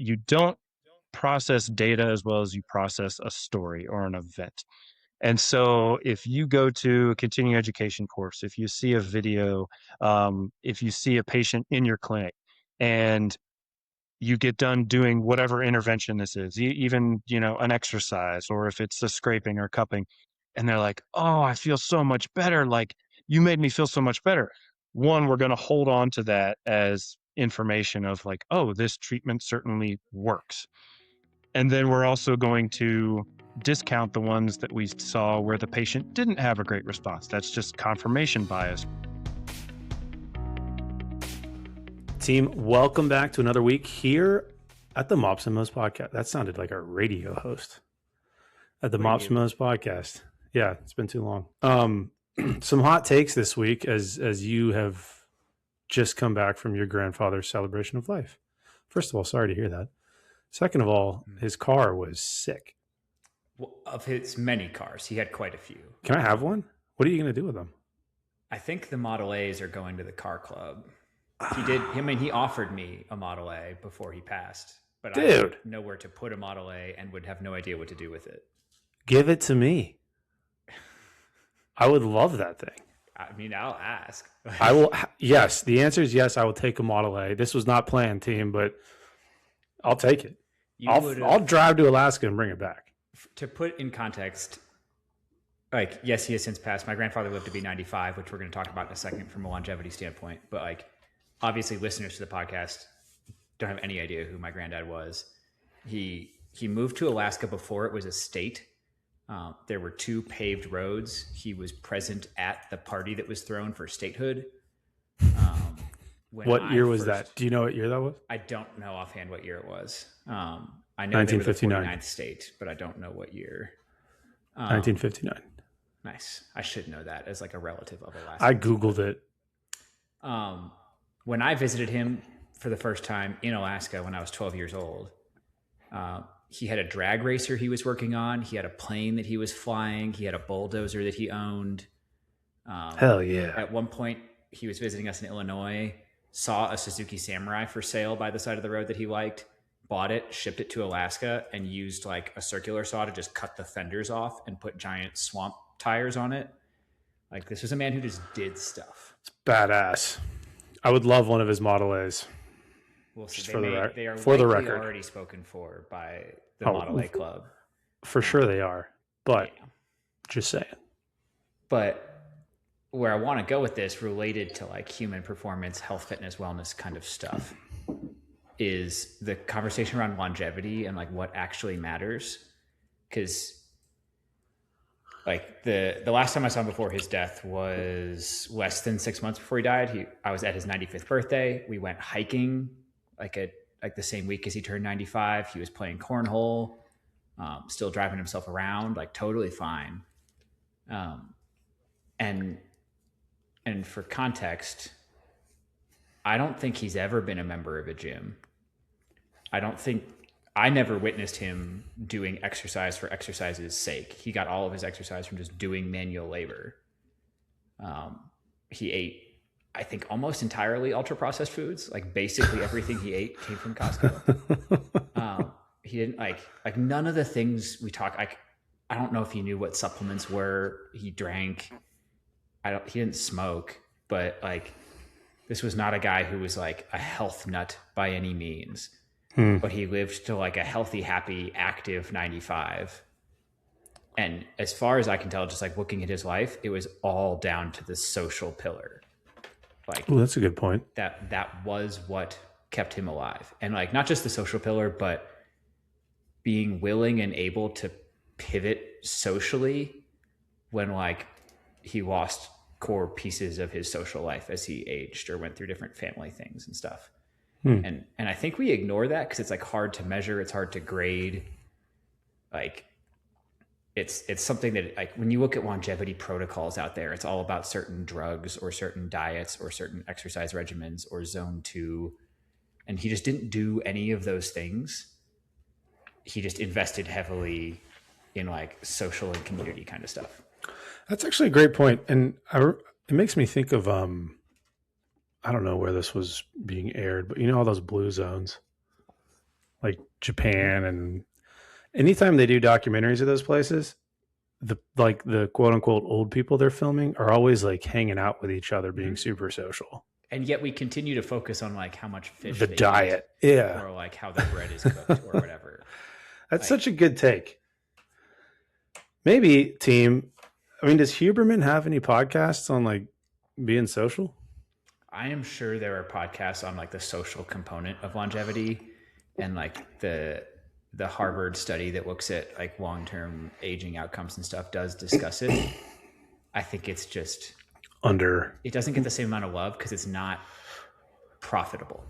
you don't process data as well as you process a story or an event. And so if you go to a continuing education course, if you see a video, if you see a patient in your clinic and you get done doing whatever intervention this is, even, an exercise, or if it's a scraping or cupping, and they're like, oh, I feel so much better. Like, you made me feel so much better. One, we're going to hold on to that as information of like, oh, this treatment certainly works. And then we're also going to discount the ones that we saw where the patient didn't have a great response. That's just confirmation bias. Team, welcome back to another week here at the Mops and Mo's podcast. That sounded like our radio host at the Mops and Mo's podcast. Yeah, it's been too long. Some hot takes this week as you have just come back from your grandfather's celebration of life. First of all, sorry to hear that. Second of all, his car was sick. Well, of his many cars, he had quite a few. Can I have one? What are you going to do with them? I think the Model A's are going to the car club. He did. I mean, he offered me a Model A before he passed, but I didn't know where to put a Model A and would have no idea what to do with it. Give it to me. I would love that thing. I mean, I'll ask. I will. Yes, the answer is yes. I will take a Model A. This was not planned, team, but I'll take it. I'll drive to Alaska and bring it back. To put in context, like, yes, he has since passed. My grandfather lived to be 95, which we're going to talk about in a second from a longevity standpoint. But like, obviously, listeners to the podcast don't have any idea who my granddad was. He moved to Alaska before it was a state. There were 2 paved roads. He was present at the party that was thrown for statehood. What year was that? Do you know what year that was? I don't know offhand what year it was. I know they were the 49th state, but I don't know what year. 1959. Nice. I should know that as like a relative of Alaska. I Googled it. When I visited him for the first time in Alaska when I was 12 years old, he had a drag racer he was working on. He had a plane that he was flying. He had a bulldozer that he owned. Hell yeah. At one point, he was visiting us in Illinois, saw a Suzuki Samurai for sale by the side of the road that he liked, bought it, shipped it to Alaska, and used like a circular saw to just cut the fenders off and put giant swamp tires on it. Like, this was a man who just did stuff. It's badass. I would love one of his Model A's. We'll see. They are for the record already spoken for by the Model A Club. For sure they are, but yeah. Just saying. But where I want to go with this, related to like human performance, health, fitness, wellness kind of stuff, is the conversation around longevity and like what actually matters. Because like the last time I saw him before his death was less than 6 months before he died. I was at his 95th birthday. We went hiking like the same week as he turned 95. He was playing cornhole, still driving himself around, like totally fine. And for context, I don't think he's ever been a member of a gym. I never witnessed him doing exercise for exercise's sake. He got all of his exercise from just doing manual labor. He ate, I think, almost entirely ultra-processed foods. Like, basically everything he ate came from Costco. He didn't like none of the things we talk. I don't know if he knew what supplements were. He drank. He didn't smoke, but like, this was not a guy who was like a health nut by any means. But he lived to like a healthy, happy, active 95. And as far as I can tell, just like looking at his life, it was all down to the social pillar. Like, oh, that's a good point. That was what kept him alive. And like, not just the social pillar, but being willing and able to pivot socially when like he lost core pieces of his social life as he aged or went through different family things and stuff. And I think we ignore that because it's like hard to measure. It's hard to grade. Like, it's something that, like, when you look at longevity protocols out there, it's all about certain drugs or certain diets or certain exercise regimens or zone 2. And he just didn't do any of those things. He just invested heavily in like social and community kind of stuff. That's actually a great point. And it makes me think of, I don't know where this was being aired, but you know all those blue zones? like Japan, and anytime they do documentaries of those places, the quote unquote old people they're filming are always like hanging out with each other, being super social. And yet we continue to focus on like how much fish The they diet, eat, yeah, or like how the bread is cooked or whatever. That's such a good take. Maybe, team. I mean, does Huberman have any podcasts on like being social? I am sure there are podcasts on like the social component of longevity, and like the Harvard study that looks at like long-term aging outcomes and stuff does discuss it. I think it's just it doesn't get the same amount of love because it's not profitable.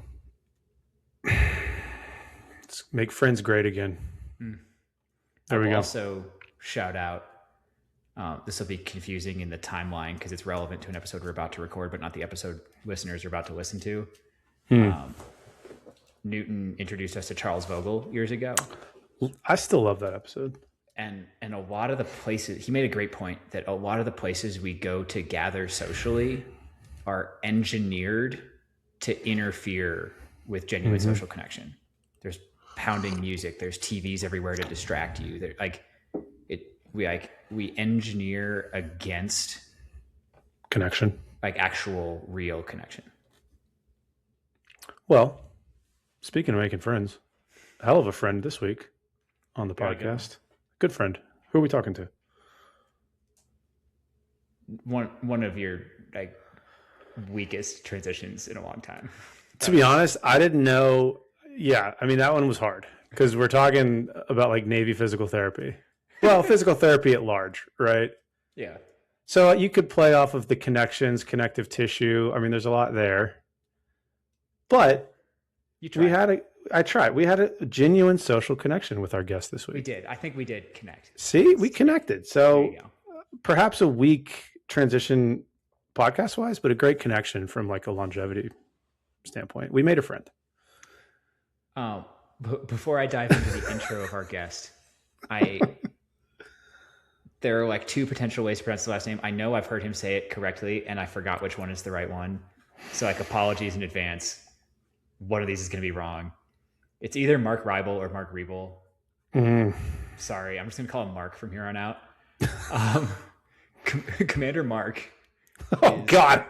Let's make friends great again. There we go. Also, shout out. This will be confusing in the timeline because it's relevant to an episode we're about to record, but not the episode listeners are about to listen to. Newton introduced us to Charles Vogel years ago. I still love that episode. And a lot of the places, he made a great point that a lot of the places we go to gather socially are engineered to interfere with genuine social connection. There's pounding music. There's TVs everywhere to distract you. They're like we engineer against connection, like actual real connection. Well, speaking of making friends, a hell of a friend this week on the podcast. Good friend. Who are we talking to? One of your like weakest transitions in a long time. To be honest, I didn't know. Yeah, I mean that one was hard because we're talking about like Navy physical therapy. Well, physical therapy at large, right? Yeah. So you could play off of the connections, connective tissue. I mean, there's a lot there. But I tried. We had a genuine social connection with our guest this week. We did. I think we did connect. See, we connected. So perhaps a weak transition podcast wise, but a great connection from like a longevity standpoint. We made a friend. Before I dive into the intro of our guest, there are like two potential ways to pronounce the last name. I know I've heard him say it correctly, and I forgot which one is the right one. So like apologies in advance. One of these is going to be wrong. It's either Mark Riebel or Mark Riebel. Sorry, I'm just going to call him Mark from here on out. Commander Mark. God.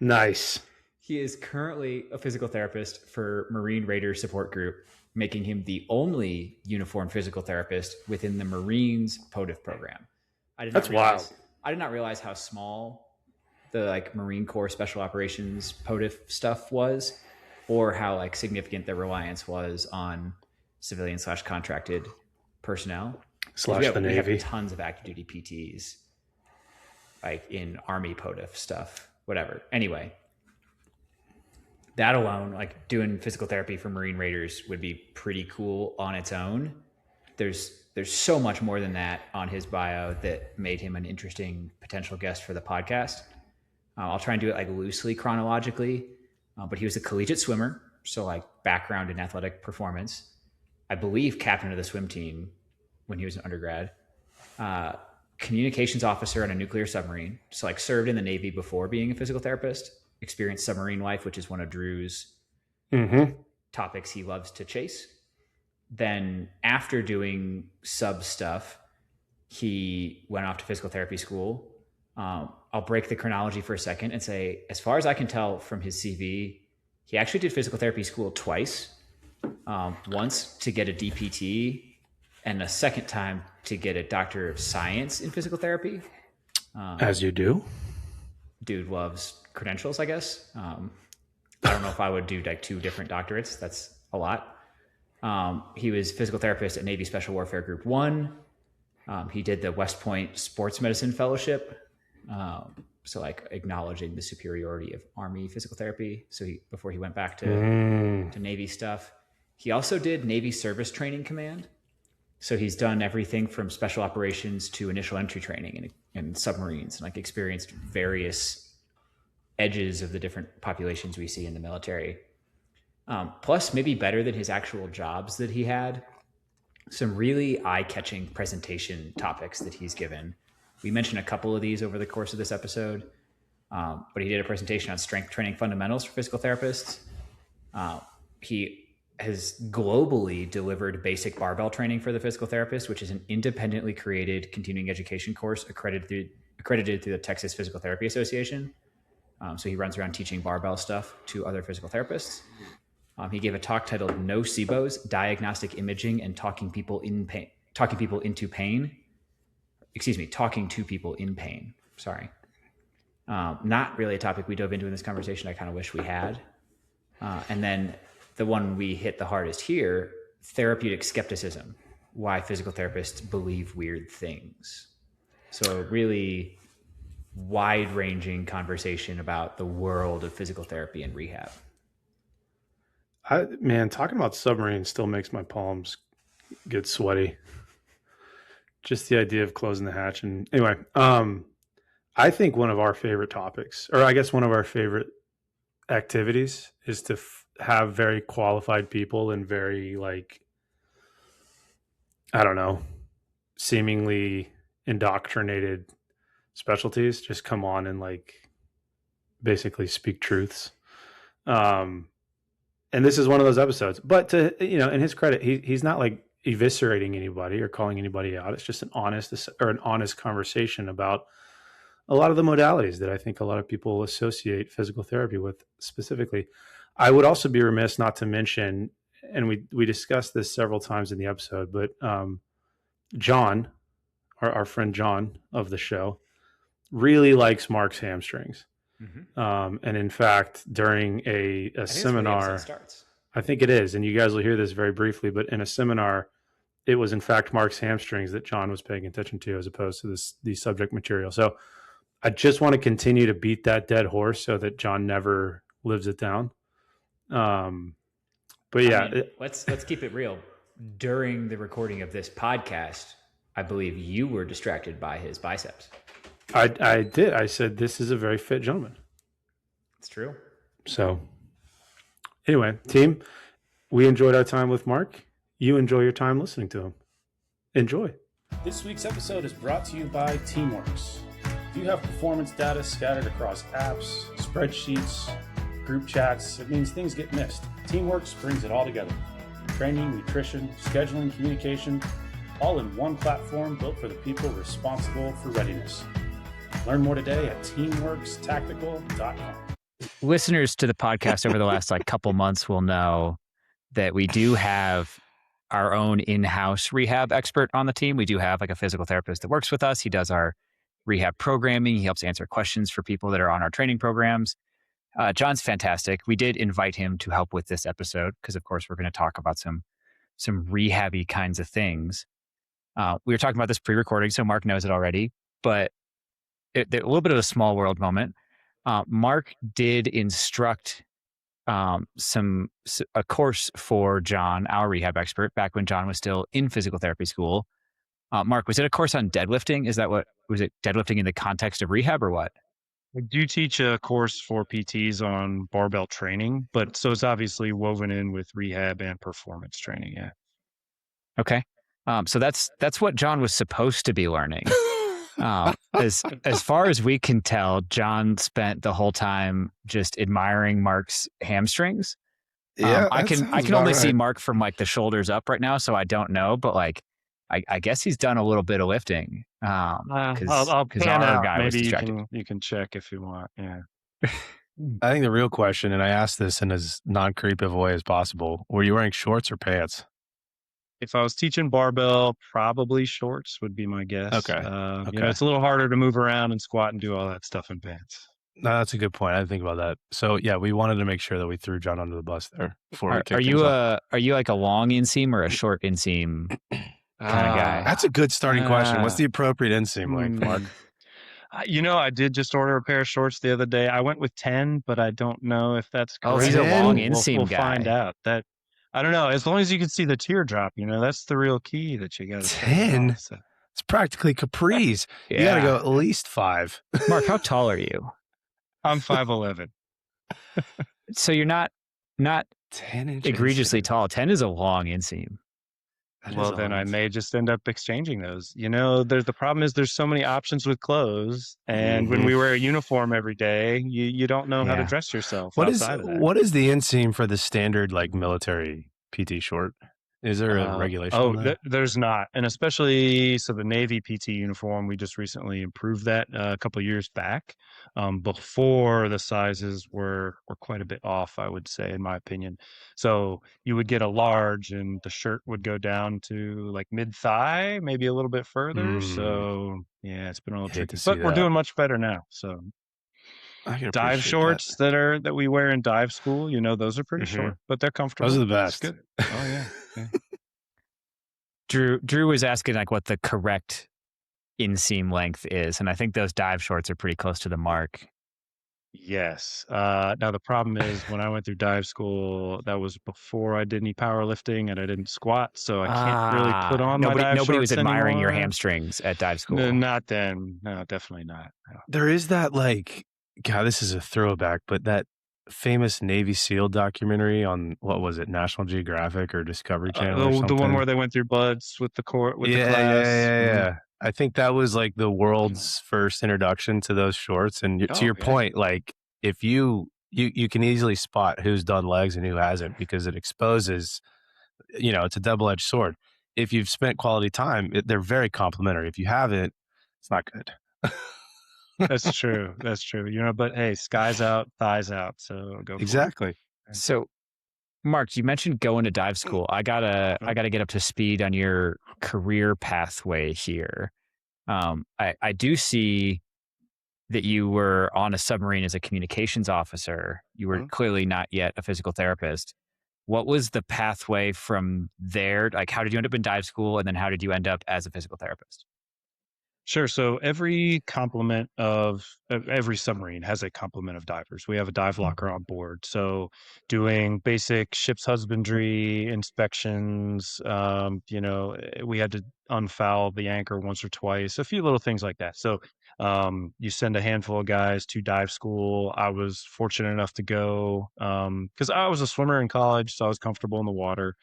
Nice. He is currently a physical therapist for Marine Raiders Support Group, making him the only uniformed physical therapist within the Marines POTIF program. That's wild. I did not realize how small the like Marine Corps Special Operations POTIF stuff was, or how like significant their reliance was on civilian / contracted personnel. / the Navy. We have tons of active duty PTs, like in Army POTIF stuff, whatever. Anyway. That alone, like doing physical therapy for Marine Raiders would be pretty cool on its own. There's so much more than that on his bio that made him an interesting potential guest for the podcast. I'll try and do it like loosely chronologically, but he was a collegiate swimmer, so like background in athletic performance. I believe captain of the swim team when he was an undergrad. Communications officer on a nuclear submarine, so like served in the Navy before being a physical therapist. Experienced submarine life, which is one of Drew's topics he loves to chase. Then after doing sub stuff, he went off to physical therapy school. I'll break the chronology for a second and say, as far as I can tell from his CV, he actually did physical therapy school twice. Once to get a DPT and a second time to get a Doctor of Science in physical therapy. As you do. Dude loves credentials, I guess. I don't know if I would do like 2 different doctorates. That's a lot. He was physical therapist at Navy Special Warfare Group 1. He did the West Point Sports Medicine Fellowship. So like acknowledging the superiority of Army physical therapy. So before he went back to Navy stuff, he also did Navy Service Training Command. So he's done everything from special operations to initial entry training and submarines, and like experienced various edges of the different populations we see in the military. Plus, maybe better than his actual jobs that he had, some really eye-catching presentation topics that he's given. We mentioned a couple of these over the course of this episode, but he did a presentation on strength training fundamentals for physical therapists. He has globally delivered basic barbell training for the physical therapist, which is an independently created continuing education course accredited through the Texas Physical Therapy Association. So he runs around teaching barbell stuff to other physical therapists. He gave a talk titled "No SIBOs: Diagnostic Imaging and Talking to people in pain." Sorry, not really a topic we dove into in this conversation. I kind of wish we had. And then the one we hit the hardest here: therapeutic skepticism. Why physical therapists believe weird things. So a really wide-ranging conversation about the world of physical therapy and rehab. Man, talking about submarines still makes my palms get sweaty. Just the idea of closing the hatch. And anyway, I think one of our favorite topics, or I guess one of our favorite activities, is to have very qualified people and very, like, I don't know, seemingly indoctrinated specialties just come on and, like, basically speak truths. And this is one of those episodes. But to, in his credit, he's not like eviscerating anybody or calling anybody out. It's just an honest conversation about a lot of the modalities that I think a lot of people associate physical therapy with specifically. I would also be remiss not to mention, and we discussed this several times in the episode, but John, our friend John of the show, really likes Mark's hamstrings. Mm-hmm. And in fact, during a seminar, I think it is, and you guys will hear this very briefly, but in a seminar, it was in fact Mark's hamstrings that John was paying attention to as opposed to the subject material. So I just want to continue to beat that dead horse so that John never lives it down. But yeah, let's keep it real. During the recording of this podcast, I believe you were distracted by his biceps. I did. I said, this is a very fit gentleman. It's true. So anyway, team, we enjoyed our time with Mark. You enjoy your time listening to him. Enjoy. This week's episode is brought to you by Teamworks. If you have performance data scattered across apps, spreadsheets, group chats, it means things get missed. Teamworks brings it all together. Training, nutrition, scheduling, communication, all in one platform built for the people responsible for readiness. Learn more today at teamworkstactical.com. Listeners to the podcast over the last couple months will know that we do have our own in-house rehab expert on the team. We do have a physical therapist that works with us. He does our rehab programming. He helps answer questions for people that are on our training programs. John's fantastic. We did invite him to help with this episode because, of course, we're going to talk about some rehab-y kinds of things. We were talking about this pre-recording, so Mark knows it already, but a little bit of a small world moment. Mark did instruct a course for John, our rehab expert, back when John was still in physical therapy school. Mark, was it a course on deadlifting? Was it deadlifting in the context of rehab or what? I do teach a course for PTs on barbell training, but so it's obviously woven in with rehab and performance training. Yeah. Okay. So that's what John was supposed to be learning. As far as we can tell, John spent the whole time just admiring Mark's hamstrings. Yeah, I can only see Mark from the shoulders up right now, so I don't know, but I guess he's done a little bit of lifting. I'll pan out. Maybe you can check if you want. Yeah. I think the real question, and I asked this in as non-creepy a way as possible, were you wearing shorts or pants? If I was teaching barbell, probably shorts would be my guess. Okay. It's a little harder to move around and squat and do all that stuff in pants. No, that's a good point. I didn't think about that. So yeah, we wanted to make sure that we threw John under the bus there before we kicked Are you a long inseam or a short inseam kind of guy? That's a good starting question. What's the appropriate inseam length, Mark? I did just order a pair of shorts the other day. I went with 10, but I don't know if that's correct. Oh, he's a long inseam we'll guy. Find out. I don't know. As long as you can see the teardrop, that's the real key that you got to 10. It's practically capris. Yeah. You got to go at least 5. Mark, how tall are you? I'm 5'11". So you're not 10 inches egregiously tall. 10 is a long inseam. Well, then I may just end up exchanging those. The problem is there's so many options with clothes, and when we wear a uniform every day, you don't know how to dress yourself. What is the inseam for the standard military PT short? Is there a regulation on that? There's not. And especially, so the Navy PT uniform, we just recently improved that a couple of years back. Before the sizes were quite a bit off, I would say, in my opinion. So you would get a large and the shirt would go down to like mid-thigh, maybe a little bit further. So yeah, it's been a little Hate to tricky, see but we're that. doing much better now. So I can dive appreciate shorts that we wear in dive school, those are pretty Mhm. short, but they're comfortable. Those are the It's best. good. Oh yeah. Drew was asking like what the correct inseam length is, and I think those dive shorts are pretty close to the mark. Yes. Now the problem is when I went through dive school, that was before I did any powerlifting and I didn't squat, so I can't really put on my dive Nobody was shorts admiring your anymore. hamstrings at dive school. No, not then. No, definitely not. No. There is that God, this is a throwback, but that famous Navy SEAL documentary on what was it, National Geographic or Discovery Channel or something? The one where they went through buds with the yeah, class. Yeah. I think that was like the world's first introduction to those shorts. And to your point, like if you can easily spot who's done legs and who hasn't because it exposes, it's a double-edged sword. If you've spent quality time, they're very complimentary. If you haven't, it's not good. That's true. That's true. But hey, sky's out, thighs out. So go for exactly. it. So Mark, you mentioned going to dive school. I gotta get up to speed on your career pathway here. I do see that you were on a submarine as a communications officer. You were clearly not yet a physical therapist. What was the pathway from there? Like, how did you end up in dive school, and then how did you end up as a physical therapist? Sure. So every complement of every submarine has a complement of divers. We have a dive locker on board. So doing basic ship's husbandry inspections, we had to unfoul the anchor once or twice, a few little things like that. So you send a handful of guys to dive school. I was fortunate enough to go because I was a swimmer in college, so I was comfortable in the water.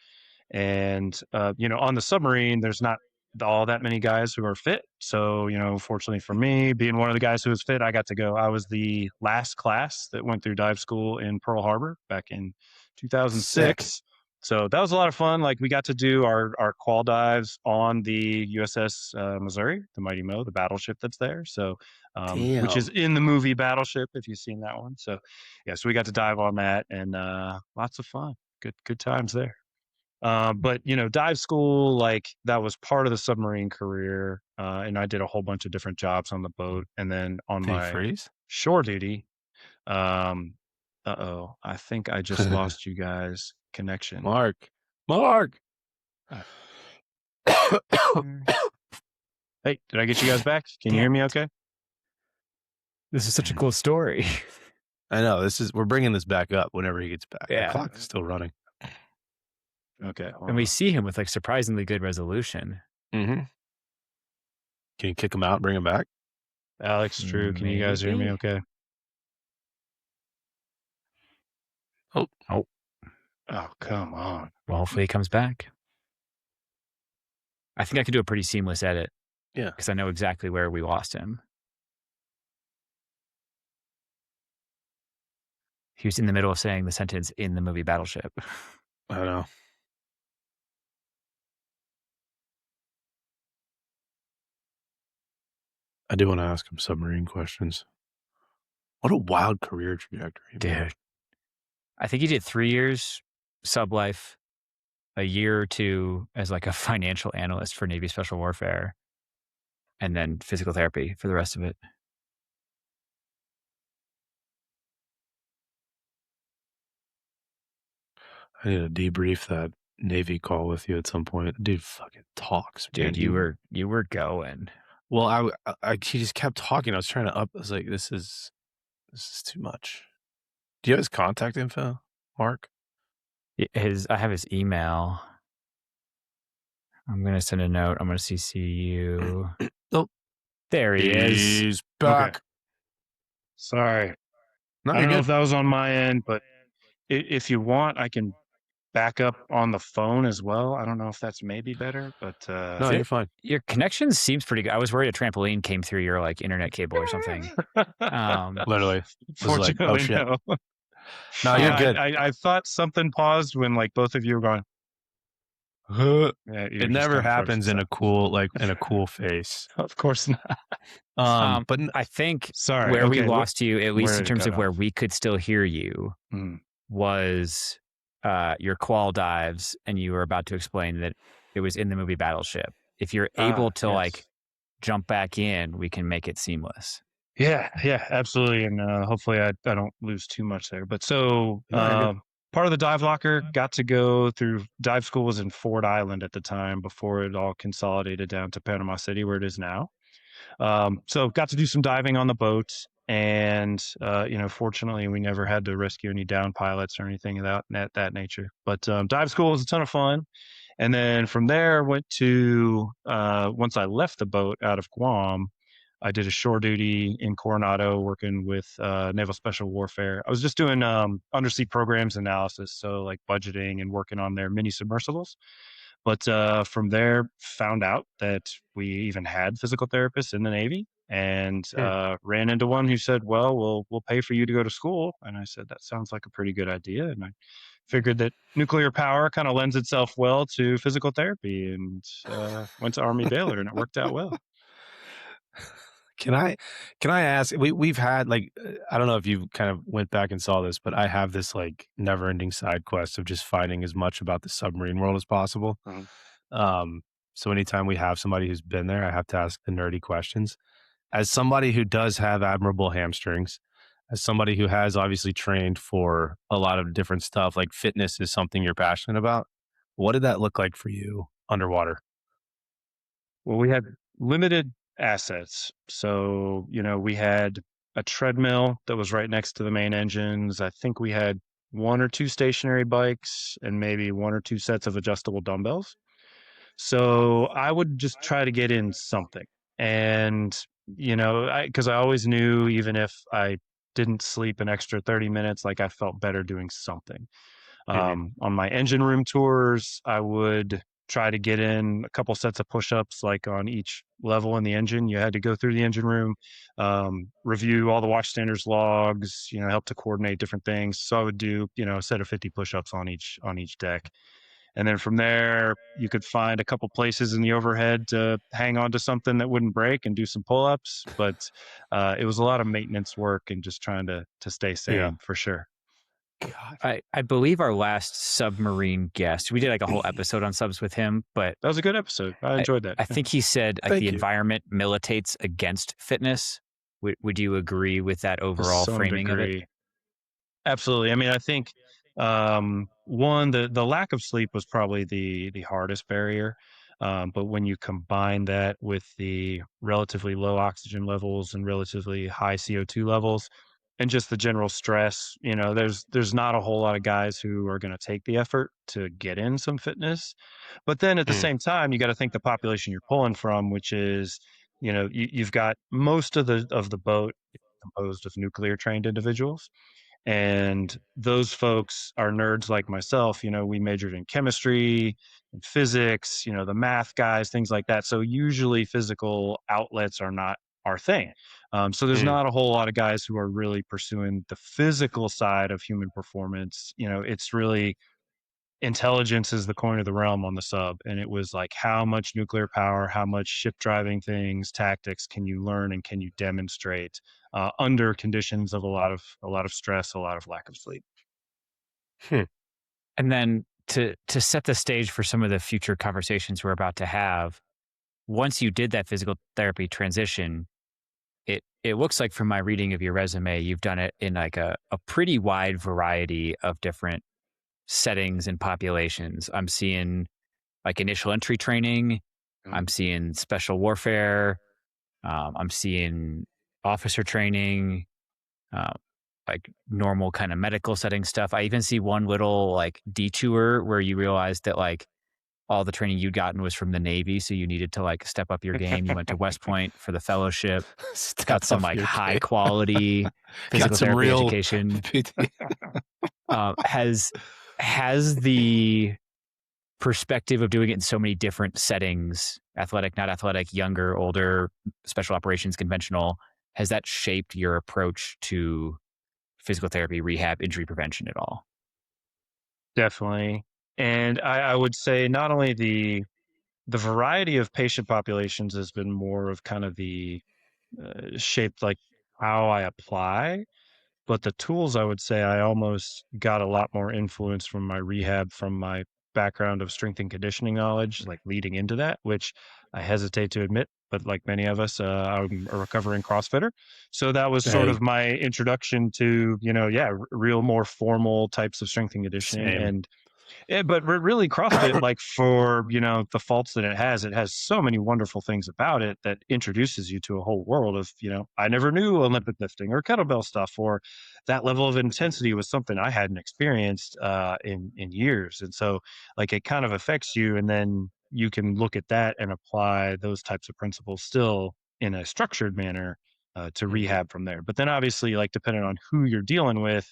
And on the submarine, there's not all that many guys who are fit. So, fortunately for me, being one of the guys who was fit, I got to go. I was the last class that went through dive school in Pearl Harbor back in 2006. Sick. So that was a lot of fun. Like we got to do our qual dives on the USS Missouri, the Mighty Mo, the battleship that's there. So, which is in the movie Battleship, if you've seen that one. So, yeah, so we got to dive on that and lots of fun. Good times there. But dive school, like that was part of the submarine career. And I did a whole bunch of different jobs on the boat. And then on my shore duty, I think I just lost you guys connection. Mark. Hey, did I get you guys back? Can you hear me okay? This is such a cool story. I know. We're bringing this back up whenever he gets back. Yeah. The clock is still running. Okay. And we see him with like surprisingly good resolution. Mm-hmm. Can you kick him out and bring him back? Alex, Drew, can you guys hear me okay? Oh, come on. Well, hopefully he comes back. I think I could do a pretty seamless edit. Yeah. Because I know exactly where we lost him. He was in the middle of saying the sentence in the movie Battleship. I know. I do want to ask him submarine questions. What a wild career trajectory, dude. Man. I think he did 3 years sub life, a year or two as like a financial analyst for Navy Special Warfare, and then physical therapy for the rest of it. I need to debrief that Navy call with you at some point. Dude fucking talks. Dude, you were going. Well, he just kept talking. I was trying to I was like, this is too much. Do you have his contact info, Mark? I have his email. I'm going to send a note. I'm going to CC you. Oh, there he is. He's back. Okay. Sorry. No, I don't know if that was on my end, but if you want, I can back up on the phone as well. I don't know if that's maybe better, but no, you're fine. Your connection seems pretty good. I was worried a trampoline came through your like internet cable or something. Literally. Fortunately, like, oh shit. no. No, you're good. I thought something paused when like both of you were going, It never happens in a cool face. Of course not. But I think sorry. where we Okay, lost you, at least in terms of where off? we could still hear you, was your qual dives, and you were about to explain that it was in the movie Battleship. If you're able to like jump back in, we can make it seamless. Yeah, absolutely. And hopefully I don't lose too much there. But so part of the dive locker got to go through dive school was in Ford Island at the time before it all consolidated down to Panama City where it is now. So got to do some diving on the boat. And, fortunately, we never had to rescue any down pilots or anything of that nature. But dive school was a ton of fun. And then from there, went to, once I left the boat out of Guam, I did a shore duty in Coronado working with Naval Special Warfare. I was just doing undersea programs analysis, so like budgeting and working on their mini submersibles. But from there, found out that we even had physical therapists in the Navy, and ran into one who said, "Well, we'll pay for you to go to school." And I said, "That sounds like a pretty good idea." And I figured that nuclear power kind of lends itself well to physical therapy, and went to Army Baylor, and it worked out well. Can I ask? We've had I don't know if you kind of went back and saw this, but I have this like never ending side quest of just finding as much about the submarine world as possible. So anytime we have somebody who's been there, I have to ask the nerdy questions. As somebody who does have admirable hamstrings, as somebody who has obviously trained for a lot of different stuff, like fitness is something you're passionate about. What did that look like for you underwater? Well, we had limited assets. So, we had a treadmill that was right next to the main engines. I think we had one or two stationary bikes and maybe one or two sets of adjustable dumbbells. So I would just try to get in something. And, because I always knew even if I didn't sleep an extra 30 minutes, like I felt better doing something. On my engine room tours, I would try to get in a couple sets of push-ups, like on each level in the engine. You had to go through the engine room, review all the watch standards logs, help to coordinate different things. So I would do, a set of 50 push-ups on each deck. And then from there, you could find a couple places in the overhead to hang on to something that wouldn't break and do some pull-ups. But it was a lot of maintenance work and just trying to stay sane for sure. God. I believe our last submarine guest, we did like a whole episode on subs with him, but that was a good episode. I enjoyed that. I think he said like the environment militates against fitness. Would you agree with that overall framing of it? Absolutely. I mean, I think one, the lack of sleep was probably the hardest barrier. But when you combine that with the relatively low oxygen levels and relatively high CO2 levels, and just the general stress, there's not a whole lot of guys who are going to take the effort to get in some fitness. But then at the same time, you got to think the population you're pulling from, which is, you've got most of the boat composed of nuclear trained individuals. And those folks are nerds like myself. We majored in chemistry and physics, the math guys, things like that. So usually physical outlets are not our thing. So there's not a whole lot of guys who are really pursuing the physical side of human performance. It's really intelligence is the coin of the realm on the sub. And it was like, how much nuclear power, how much ship driving things, tactics can you learn and can you demonstrate under conditions of a lot of stress, a lot of lack of sleep. And then to set the stage for some of the future conversations we're about to have, once you did that physical therapy transition, it looks like from my reading of your resume, you've done it in like a pretty wide variety of different settings and populations. I'm seeing like initial entry training. I'm seeing special warfare. I'm seeing officer training, like normal kind of medical setting stuff. I even see one little like detour where you realized that like all the training you'd gotten was from the Navy, so you needed to like step up your game. You went to West Point for the fellowship. Got some like high quality physical therapy education. Has the perspective of doing it in so many different settings, athletic, not athletic, younger, older, special operations, conventional, has that shaped your approach to physical therapy, rehab, injury prevention at all? Definitely. And I would say not only the variety of patient populations has been more of kind of the shaped like how I apply, but the tools, I would say I almost got a lot more influence from my rehab, from my background of strength and conditioning knowledge, like leading into that, which I hesitate to admit, but like many of us, I'm a recovering CrossFitter. So that was sort Hey, of my introduction to, real more formal types of strength and conditioning. same. And yeah, but really CrossFit, like for, the faults that it has so many wonderful things about it that introduces you to a whole world of, I never knew Olympic lifting or kettlebell stuff, or that level of intensity was something I hadn't experienced in years. And so like it kind of affects you, and then you can look at that and apply those types of principles still in a structured manner to rehab from there. But then obviously, like depending on who you're dealing with,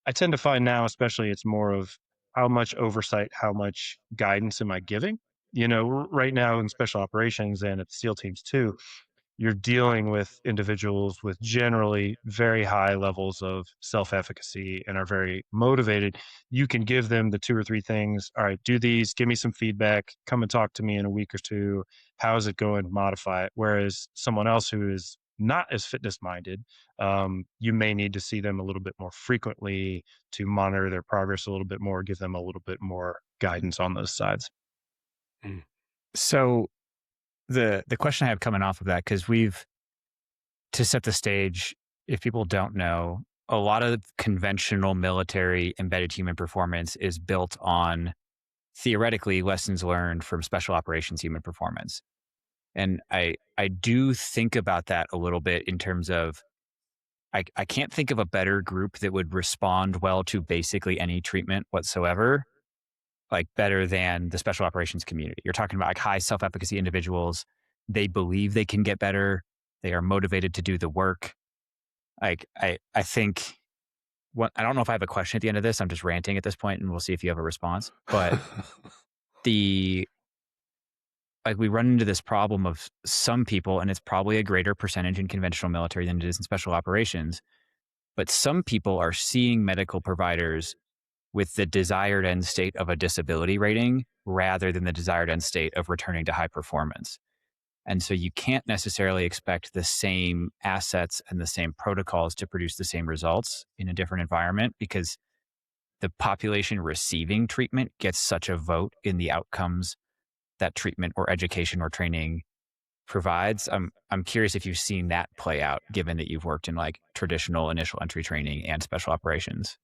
I tend to find now, especially, it's more of how much oversight, how much guidance am I giving? Right now in special operations and at the SEAL teams too, you're dealing with individuals with generally very high levels of self-efficacy and are very motivated. You can give them the two or three things. All right, do these, give me some feedback, come and talk to me in a week or two. How is it going? Modify it. Whereas someone else who is not as fitness minded, you may need to see them a little bit more frequently to monitor their progress a little bit more, give them a little bit more guidance on those sides. So the question I have coming off of that, because to set the stage, if people don't know, a lot of conventional military embedded human performance is built on theoretically lessons learned from special operations human performance. And I do think about that a little bit in terms of I can't think of a better group that would respond well to basically any treatment whatsoever, like better than the special operations community. You're talking about like high self-efficacy individuals. They believe they can get better. They are motivated to do the work. Like I think I don't know if I have a question at the end of this. I'm just ranting at this point, and we'll see if you have a response. But the like we run into this problem of some people, and it's probably a greater percentage in conventional military than it is in special operations. But some people are seeing medical providers with the desired end state of a disability rating rather than the desired end state of returning to high performance. And so you can't necessarily expect the same assets and the same protocols to produce the same results in a different environment, because the population receiving treatment gets such a vote in the outcomes that treatment or education or training provides. I'm curious if you've seen that play out, given that you've worked in like traditional initial entry training and special operations.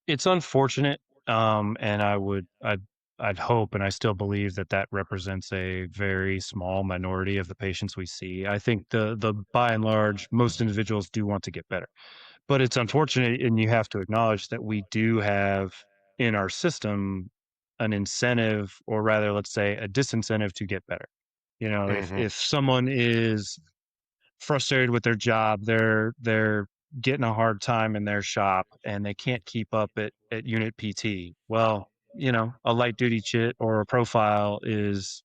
It's unfortunate, and I'd hope, and I still believe that that represents a very small minority of the patients we see. I think the by and large, most individuals do want to get better, but it's unfortunate, and you have to acknowledge that we do have in our system an incentive, or rather, let's say, a disincentive to get better. If someone is frustrated with their job, they're getting a hard time in their shop and they can't keep up at unit PT. Well, a light duty chit or a profile is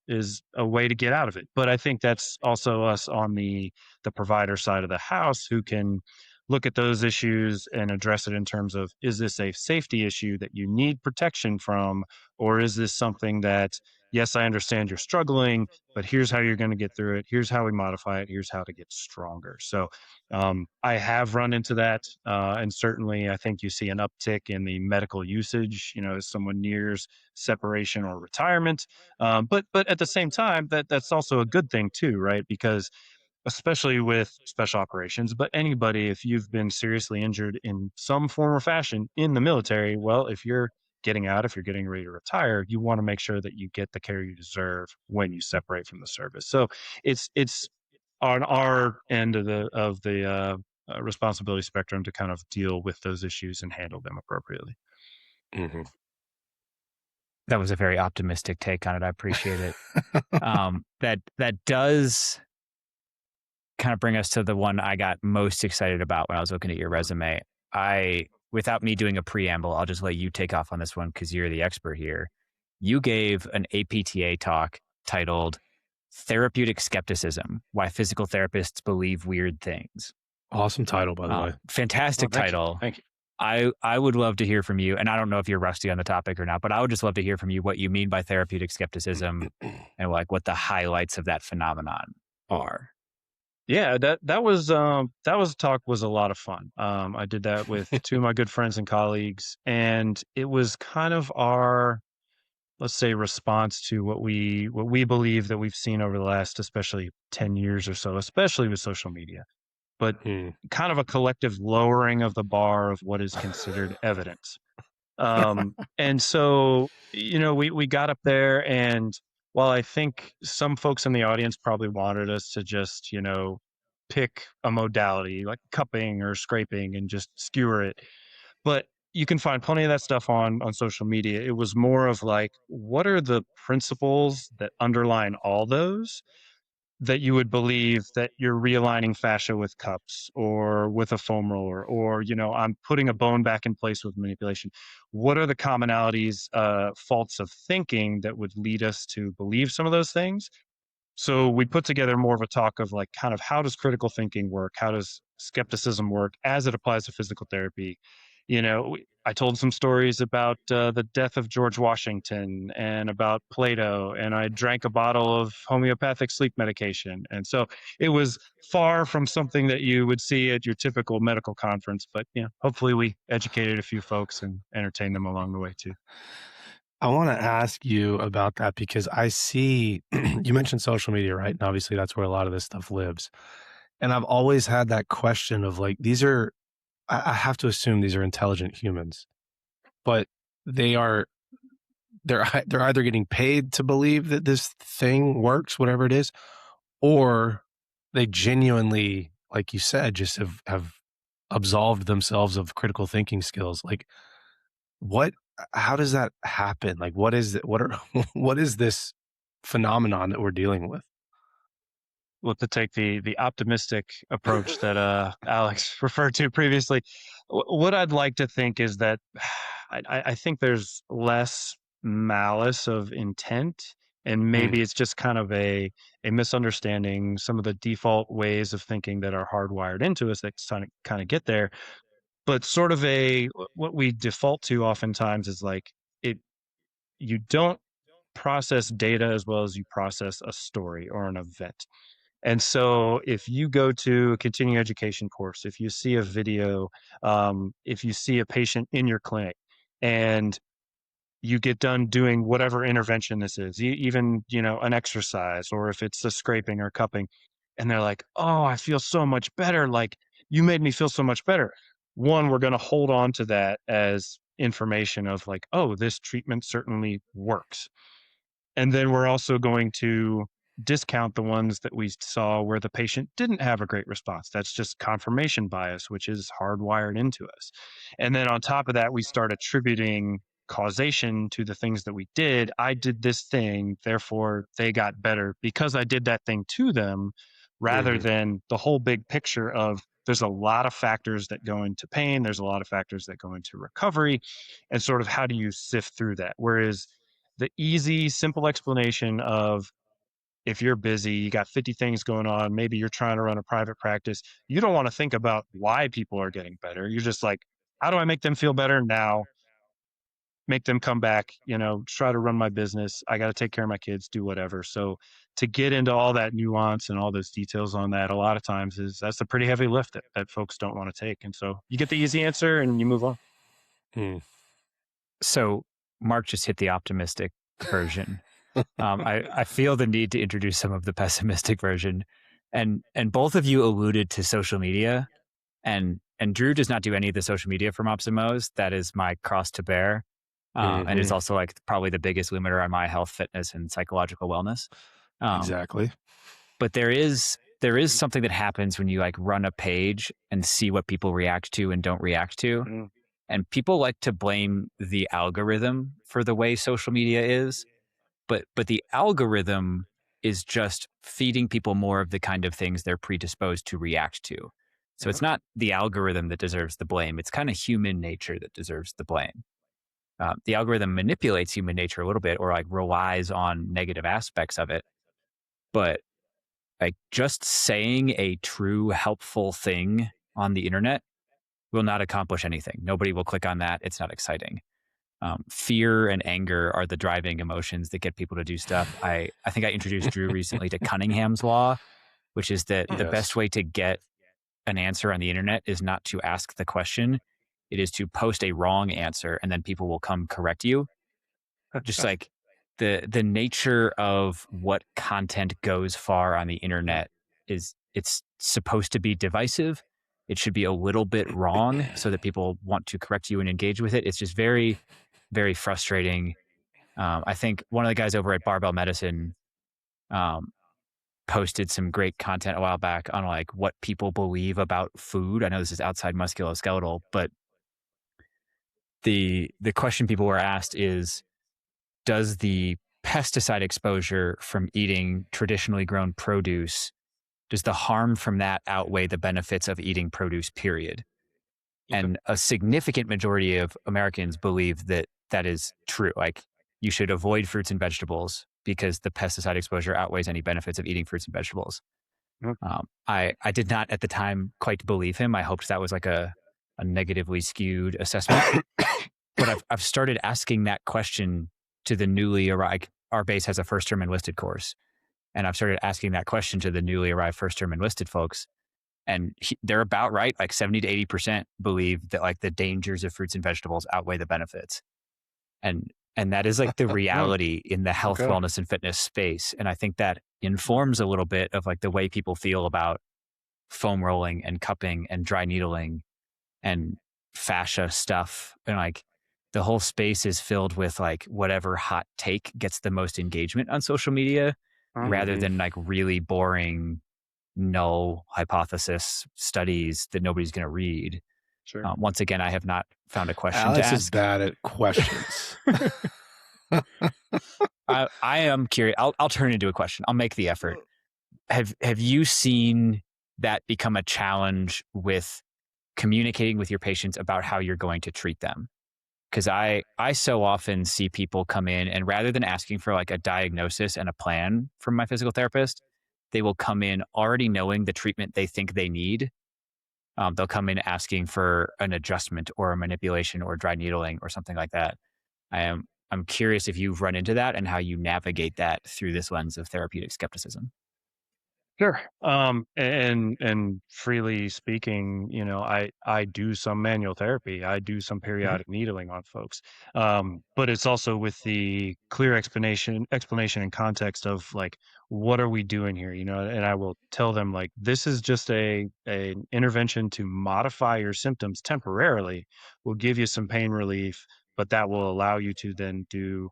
a way to get out of it. But I think that's also us on the provider side of the house who can look at those issues and address it in terms of, is this a safety issue that you need protection from, or is this something that, yes, I understand you're struggling, but here's how you're going to get through it. Here's how we modify it. Here's how to get stronger. So I have run into that. And certainly I think you see an uptick in the medical usage, as someone nears separation or retirement. But at the same time, that's also a good thing too, right? Because especially with special operations, but anybody, if you've been seriously injured in some form or fashion in the military, well, if you're getting out, if you're getting ready to retire, you want to make sure that you get the care you deserve when you separate from the service. So it's on our end of the responsibility spectrum to kind of deal with those issues and handle them appropriately. That was a very optimistic take on it. I appreciate it. That does kind of bring us to the one I got most excited about when I was looking at your resume. Without me doing a preamble, I'll just let you take off on this one because you're the expert here. You gave an APTA talk titled Therapeutic Skepticism, Why Physical Therapists Believe Weird Things. Awesome title, by the way. Fantastic title. Thank you. I would love to hear from you, and I don't know if you're rusty on the topic or not, but I would just love to hear from you what you mean by therapeutic skepticism and like what the highlights of that phenomenon are. Yeah, that was talk was a lot of fun. I did that with two of my good friends and colleagues, and it was kind of our, let's say, response to what we believe that we've seen over the last, especially 10 years or so, especially with social media, but Hmm. kind of a collective lowering of the bar of what is considered evidence. And so, we got up there, and while I think some folks in the audience probably wanted us to just, pick a modality like cupping or scraping and just skewer it, but you can find plenty of that stuff on social media. It was more of like, what are the principles that underline all those, that you would believe that you're realigning fascia with cups or with a foam roller, or I'm putting a bone back in place with manipulation. What are the commonalities, faults of thinking that would lead us to believe some of those things? So we put together more of a talk of like kind of how does critical thinking work? How does skepticism work as it applies to physical therapy? I told some stories about the death of George Washington and about Plato, and I drank a bottle of homeopathic sleep medication. And so it was far from something that you would see at your typical medical conference, but hopefully we educated a few folks and entertained them along the way too. I want to ask you about that because I see you mentioned social media, right? And obviously that's where a lot of this stuff lives. And I've always had that question of like, I have to assume these are intelligent humans, but they are, they're either getting paid to believe that this thing works, whatever it is, or they genuinely, like you said, just have absolved themselves of critical thinking skills. Like, what how does that happen? Like, what is it? What are what is this phenomenon that we're dealing with? Well, to take the optimistic approach that Alex referred to previously, what I'd like to think is that I think there's less malice of intent, and Mm, maybe it's just kind of a misunderstanding some of the default ways of thinking that are hardwired into us that kind of get there. But sort of what we default to oftentimes is like it. You don't process data as well as you process a story or an event. And so if you go to a continuing education course, if you see a video, if you see a patient in your clinic and you get done doing whatever intervention this is, even, an exercise, or if it's a scraping or cupping, and they're like, oh, I feel so much better. Like, you made me feel so much better. One, we're going to hold on to that as information of like, oh, this treatment certainly works. And then we're also going to discount the ones that we saw where the patient didn't have a great response. That's just confirmation bias, which is hardwired into us. And then on top of that, we start attributing causation to the things that we did. I did this thing, therefore they got better because I did that thing to them, rather mhm, than the whole big picture of there's a lot of factors that go into pain, there's a lot of factors that go into recovery, and sort of how do you sift through that? Whereas the easy, simple explanation of if you're busy, you got 50 things going on, maybe you're trying to run a private practice, you don't want to think about why people are getting better. You're just like, how do I make them feel better now? Make them come back, try to run my business. I got to take care of my kids, do whatever. So to get into all that nuance and all those details on that, a lot of times that's a pretty heavy lift that folks don't want to take. And so you get the easy answer and you move on. mm. So Mark just hit the optimistic version. I feel the need to introduce some of the pessimistic version, and both of you alluded to social media, and Drew does not do any of the social media for Mops and Mo's. That is my cross to bear, and it's Mhm, also like probably the biggest limiter on my health, fitness, and psychological wellness. exactly. But there is something that happens when you like run a page and see what people react to and don't react to, Mm, and people like to blame the algorithm for the way social media is, but the algorithm is just feeding people more of the kind of things they're predisposed to react to. So yeah. it's not the algorithm that deserves the blame. It's kind of human nature that deserves the blame. The algorithm manipulates human nature a little bit, or like relies on negative aspects of it. But like just saying a true helpful thing on the internet will not accomplish anything. Nobody will click on that. It's not exciting. Fear and anger are the driving emotions that get people to do stuff. I think I introduced Drew recently to Cunningham's law, which is that the best way to get an answer on the internet is not to ask the question. It is to post a wrong answer, and then people will come correct you. Just like the nature of what content goes far on the internet is, it's supposed to be divisive. It should be a little bit wrong so that people want to correct you and engage with it. It's just very, very frustrating. I think one of the guys over at Barbell Medicine posted some great content a while back on like what people believe about food. I know this is outside musculoskeletal, but the question people were asked is, does the pesticide exposure from eating traditionally grown produce, does the harm from that outweigh the benefits of eating produce, period? And a significant majority of Americans believe that that is true. Like, you should avoid fruits and vegetables because the pesticide exposure outweighs any benefits of eating fruits and vegetables. I did not at the time quite believe him. I hoped that was like a negatively skewed assessment. But I've started asking that question to the newly arrived. Our base has a first term enlisted course, and I've started asking that question to the newly arrived first term enlisted folks. And they're about right. Like 70 to 80% believe that like the dangers of fruits and vegetables outweigh the benefits. And that is like the reality in the health, wellness, and fitness space. And I think that informs a little bit of like the way people feel about foam rolling and cupping and dry needling and fascia stuff. And like the whole space is filled with like whatever hot take gets the most engagement on social media rather than like really boring, null hypothesis studies that nobody's going to read. Sure. Once again, I have not found a question Alex to ask. is bad at questions. I am curious. I'll turn it into a question. I'll make the effort. Have you seen that become a challenge with communicating with your patients about how you're going to treat them? Because I so often see people come in and rather than asking for like a diagnosis and a plan from my physical therapist, they will come in already knowing the treatment they think they need. They'll come in asking for an adjustment or a manipulation or dry needling or something like that. I'm curious if you've run into that and how you navigate that through this lens of therapeutic skepticism. Sure. And freely speaking, I do some manual therapy. I do some periodic needling on folks. But it's also with the clear explanation and context of like, what are we doing here? And I will tell them like, this is just an intervention to modify your symptoms temporarily. We'll give you some pain relief, but that will allow you to then do.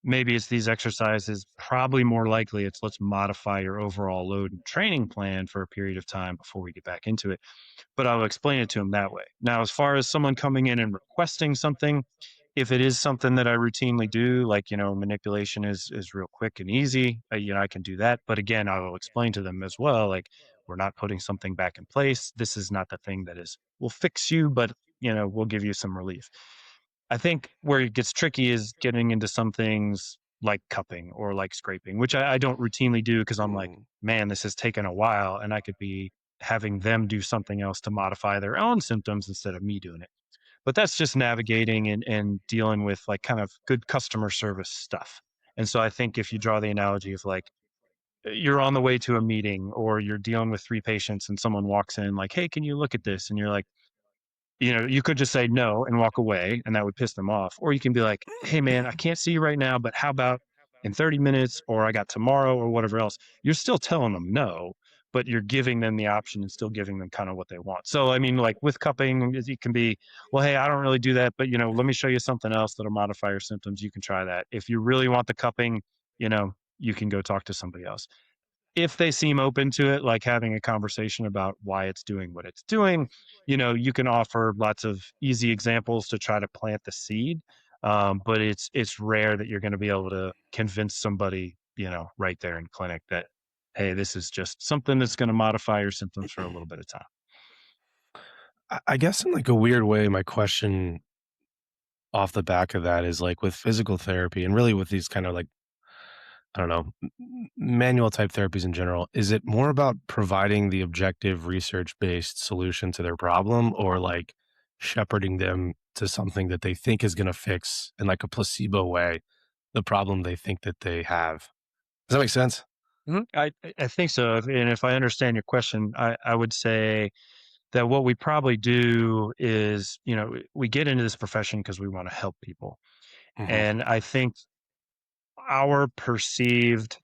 Maybe it's these exercises, probably more likely it's let's modify your overall load and training plan for a period of time before we get back into it. But I'll explain it to them that way. Now, as far as someone coming in and requesting something, if it is something that I routinely do, like, manipulation is real quick and easy, I can do that. But again, I will explain to them as well, like, we're not putting something back in place. This is not the thing that will fix you, but, we'll give you some relief. I think where it gets tricky is getting into some things like cupping or like scraping, which I don't routinely do because I'm like, man, this has taken a while and I could be having them do something else to modify their own symptoms instead of me doing it. But that's just navigating and dealing with like kind of good customer service stuff. And so I think if you draw the analogy of like, you're on the way to a meeting or you're dealing with 3 patients and someone walks in like, hey, can you look at this? And you're like, you could just say no and walk away and that would piss them off. Or you can be like, hey man, I can't see you right now, but how about in 30 minutes or I got tomorrow or whatever else. You're still telling them no, but you're giving them the option and still giving them kind of what they want. So, I mean, like with cupping, it can be, well, hey, I don't really do that, but let me show you something else that'll modify your symptoms. You can try that. If you really want the cupping, you can go talk to somebody else if they seem open to it, like having a conversation about why it's doing what it's doing, you can offer lots of easy examples to try to plant the seed. But it's rare that you're going to be able to convince somebody, right there in clinic that, hey, this is just something that's going to modify your symptoms for a little bit of time. I guess in like a weird way, my question off the back of that is like with physical therapy and really with these kind of like I don't know, manual type therapies in general, is it more about providing the objective research-based solution to their problem, or like shepherding them to something that they think is going to fix in like a placebo way the problem they think that they have? Does that make sense? I think so. And if I understand your question, I would say that what we probably do is, we get into this profession because we want to help people. Hmm. And I think our perceived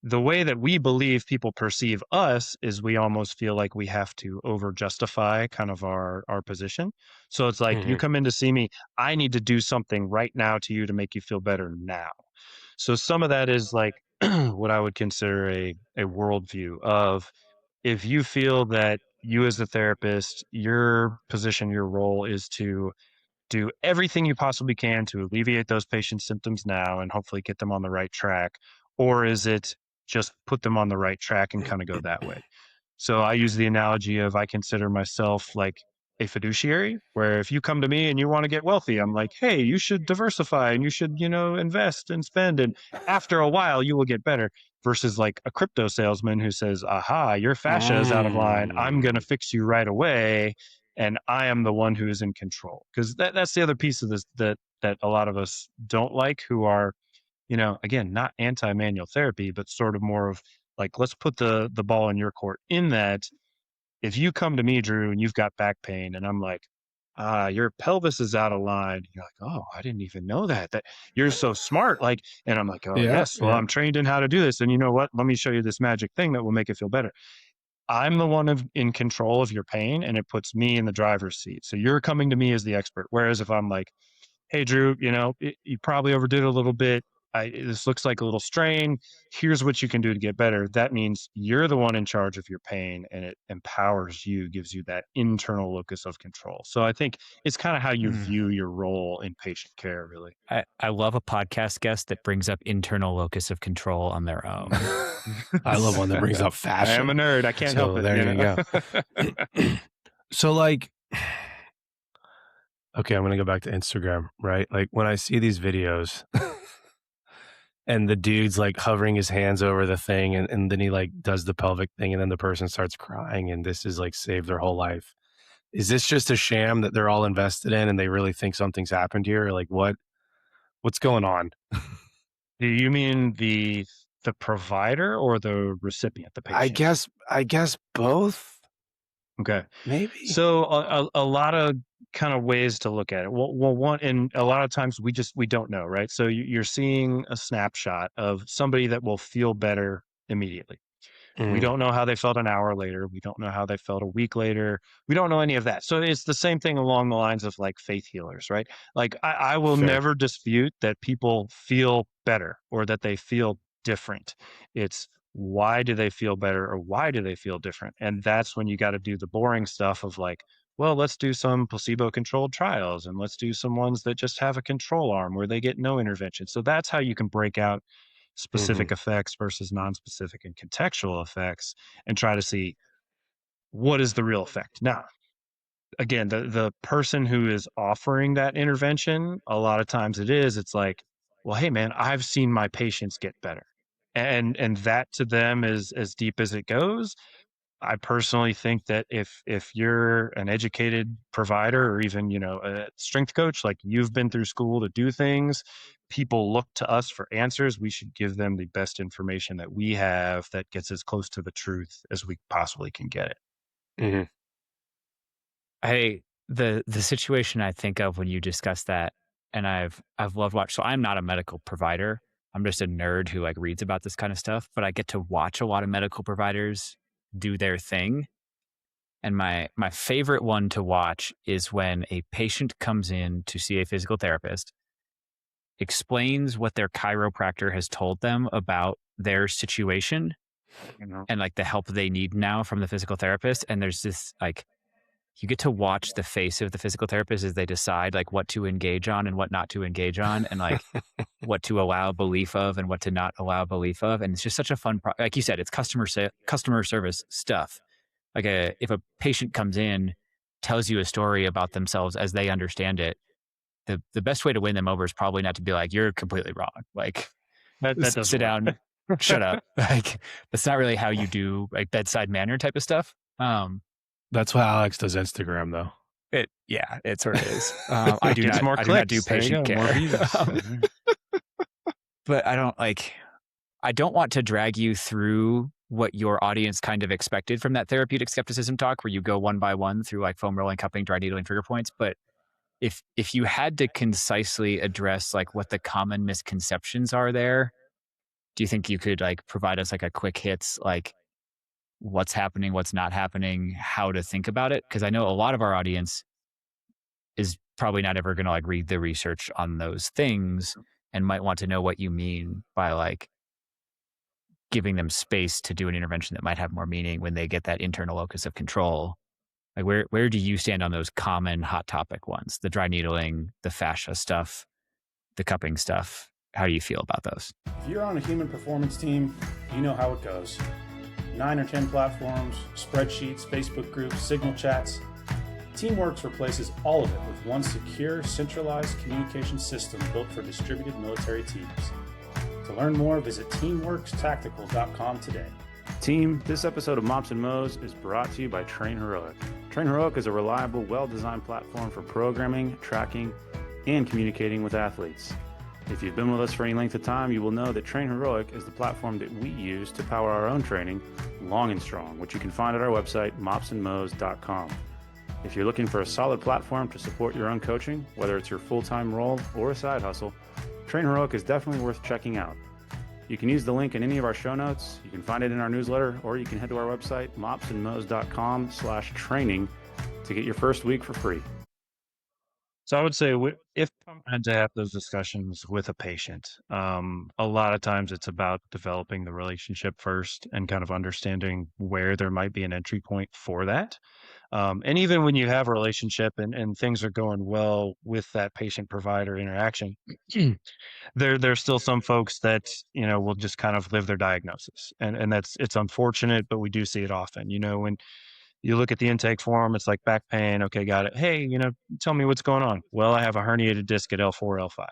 the way that we believe people perceive us is we almost feel like we have to over justify kind of our position. So it's like, you Hmm. come in to see me, I need to do something right now to you to make you feel better now. So some of that is like what I would consider a worldview of, if you feel that you as a therapist, your position, your role is to do everything you possibly can to alleviate those patients' symptoms now and hopefully get them on the right track? Or is it just put them on the right track and kind of go that way? So I use the analogy of, I consider myself like a fiduciary, where if you come to me and you want to get wealthy, I'm like, hey, you should diversify and you should, invest and spend. And after a while, you will get better. Versus like a crypto salesman who says, aha, your fascia is out of line. I'm going to Mm. fix you right away. And I am the one who is in control. Because that's the other piece of this that a lot of us don't like, who are, again, not anti-manual therapy, but sort of more of like, let's put the ball in your court, in that if you come to me, Drew, and you've got back pain, and I'm like, your pelvis is out of line. You're like, oh, I didn't even know that you're so smart. Like, and I'm like, oh, Yeah, yes, well, yeah. I'm trained in how to do this. And you know what? Let me show you this magic thing that will make it feel better. I'm the one in control of your pain, and it puts me in the driver's seat. So you're coming to me as the expert. Whereas if I'm like, hey, Drew, you probably overdid it a little bit. This looks like a little strain. Here's what you can do to get better. That means you're the one in charge of your pain, and it empowers you, gives you that internal locus of control. So I think it's kind of how you Mm. view your role in patient care, really. I love a podcast guest that brings up internal locus of control on their own. I love one that brings up I am a fascia. nerd. I can't help So it. there you go. So like, okay, I'm going to go back to Instagram, right? Like when I see these videos and the dude's like hovering his hands over the thing, and then he like does the pelvic thing, and then the person starts crying, and this is like saved their whole life. Is this just a sham that they're all invested in and they really think something's happened here? Or like what's going on? Do you mean the provider or the recipient, the I patient? guess both, Okay. maybe. So a lot of kind of ways to look at it. Well, one, and a lot of times we don't know, right? So you're seeing a snapshot of somebody that will feel better immediately. We Mm, don't know how they felt an hour later. We don't know how they felt a week later. We don't know any of that. So it's the same thing along the lines of like faith healers, right? Like I will fair. never dispute that people feel better or that they feel different. It's, why do they feel better or why do they feel different? And that's when you got to do the boring stuff of like, well, let's do some placebo controlled trials, and let's do some ones that just have a control arm where they get no intervention. So that's how you can break out Hmm. specific effects versus non-specific and contextual effects, and try to see what is the real effect. Now, again, the person who is offering that intervention, a lot of times it's like, well, hey man, I've seen my patients get better. And that to them is as deep as it goes. I personally think that if you're an educated provider, or even, a strength coach, like you've been through school to do things, people look to us for answers. We should give them the best information that we have that gets as close to the truth as we possibly can get it. Hmm. The situation I think of when you discuss that, and I've loved watch. So I'm not a medical provider. I'm just a nerd who like reads about this kind of stuff, but I get to watch a lot of medical providers do their thing. And my favorite one to watch is when a patient comes in to see a physical therapist, explains what their chiropractor has told them about their situation You know, and like the help they need now from the physical therapist. And there's this like, you get to watch the face of the physical therapist as they decide like what to engage on and what not to engage on, and like what to allow belief of and what to not allow belief of. And it's just such a fun, like you said, it's customer service stuff. Like if a patient comes in, tells you a story about themselves as they understand it, the best way to win them over is probably not to be like, you're completely wrong. Like that doesn't sit work. down. shut up. Like, that's not really how you do like bedside manner type of stuff. That's why Alex does Instagram, though. It sort of is. I do Gets not. more I do not clicks. do There you patient go, more care. views. But I don't want to drag you through what your audience kind of expected from that therapeutic skepticism talk, where you go one by one through like foam rolling, cupping, dry needling, trigger points. But if you had to concisely address like what the common misconceptions are there, do you think you could like provide us like a quick hits, like what's happening, what's not happening, how to think about it? Because I know a lot of our audience is probably not ever going to like read the research on those things and might want to know what you mean by like giving them space to do an intervention that might have more meaning when they get that internal locus of control. Like where do you stand on those common hot topic ones? The dry needling, the fascia stuff, the cupping stuff. How do you feel about those? If you're on a human performance team, you know how it goes. 9 or 10 platforms, spreadsheets, Facebook groups, signal chats. Teamworks replaces all of it with one secure, centralized communication system built for distributed military teams. To learn more, visit teamworkstactical.com today. Team, this episode of Mops and Mo's is brought to you by Train Heroic. Train Heroic is a reliable, well-designed platform for programming, tracking, and communicating with athletes. If you've been with us for any length of time, you will know that Train Heroic is the platform that we use to power our own training, long and strong, which you can find at our website, mopsandmos.com. If you're looking for a solid platform to support your own coaching, whether it's your full-time role or a side hustle, Train Heroic is definitely worth checking out. You can use the link in any of our show notes, you can find it in our newsletter, or you can head to our website, mopsandmos.com/training to get your first week for free. So I would say if I'm had to have those discussions with a patient, a lot of times it's about developing the relationship first and kind of understanding where there might be an entry point for that. And even when you have a relationship and things are going well with that patient provider interaction, there's still some folks that, will just kind of live their diagnosis. And it's unfortunate, but we do see it often. When you look at the intake form, it's like back pain. Okay, got it. Hey, tell me what's going on. Well, I have a herniated disc at L4, L5.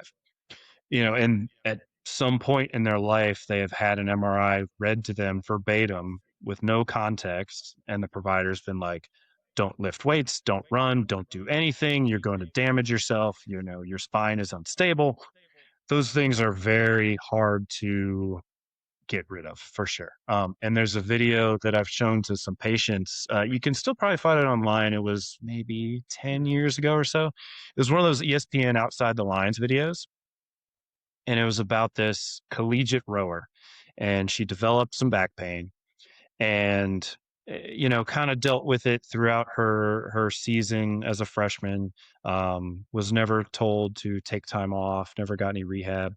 And at some point in their life, they have had an MRI read to them verbatim with no context. And the provider's been like, don't lift weights, don't run, don't do anything. You're going to damage yourself. Your spine is unstable. Those things are very hard to get rid of for sure. And there's a video that I've shown to some patients. You can still probably find it online. It was maybe 10 years ago or so. It was one of those ESPN Outside the Lines videos. And it was about this collegiate rower. And she developed some back pain and, kind of dealt with it throughout her season as a freshman. Was never told to take time off, never got any rehab.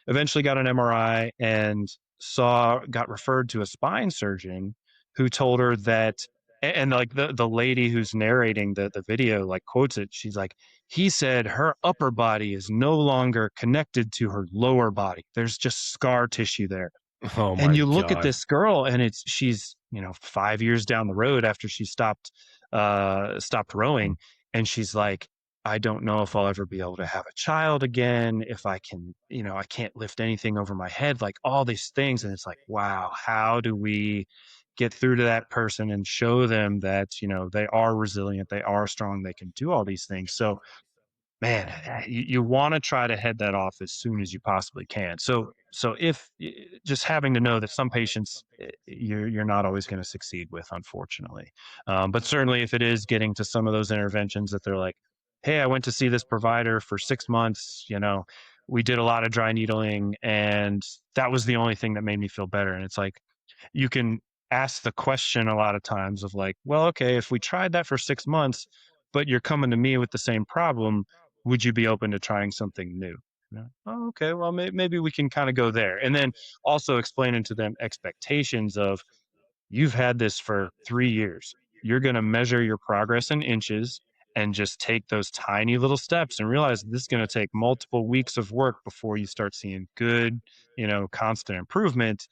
Eventually got an MRI and got referred to a spine surgeon who told her that, and like the lady who's narrating the video like quotes it. She's like, he said her upper body is no longer connected to her lower body. There's just scar tissue there. Oh my And you look at God. this girl and she's 5 years down the road after she stopped rowing, and she's like, I don't know if I'll ever be able to have a child again, if I can, I can't lift anything over my head, like all these things. And it's like, wow, how do we get through to that person and show them that, they are resilient, they are strong, they can do all these things. So man, you want to try to head that off as soon as you possibly can. So if just having to know that some patients you're not always going to succeed with, unfortunately. But certainly if it is getting to some of those interventions that they're like, hey, I went to see this provider for 6 months, we did a lot of dry needling and that was the only thing that made me feel better. And it's like, you can ask the question a lot of times of like, well, okay, if we tried that for 6 months, but you're coming to me with the same problem, would you be open to trying something new? Oh, okay, well, maybe we can kind of go there. And then also explaining to them expectations of, you've had this for 3 years. You're going to measure your progress in inches and just take those tiny little steps and realize this is going to take multiple weeks of work before you start seeing good, constant improvement.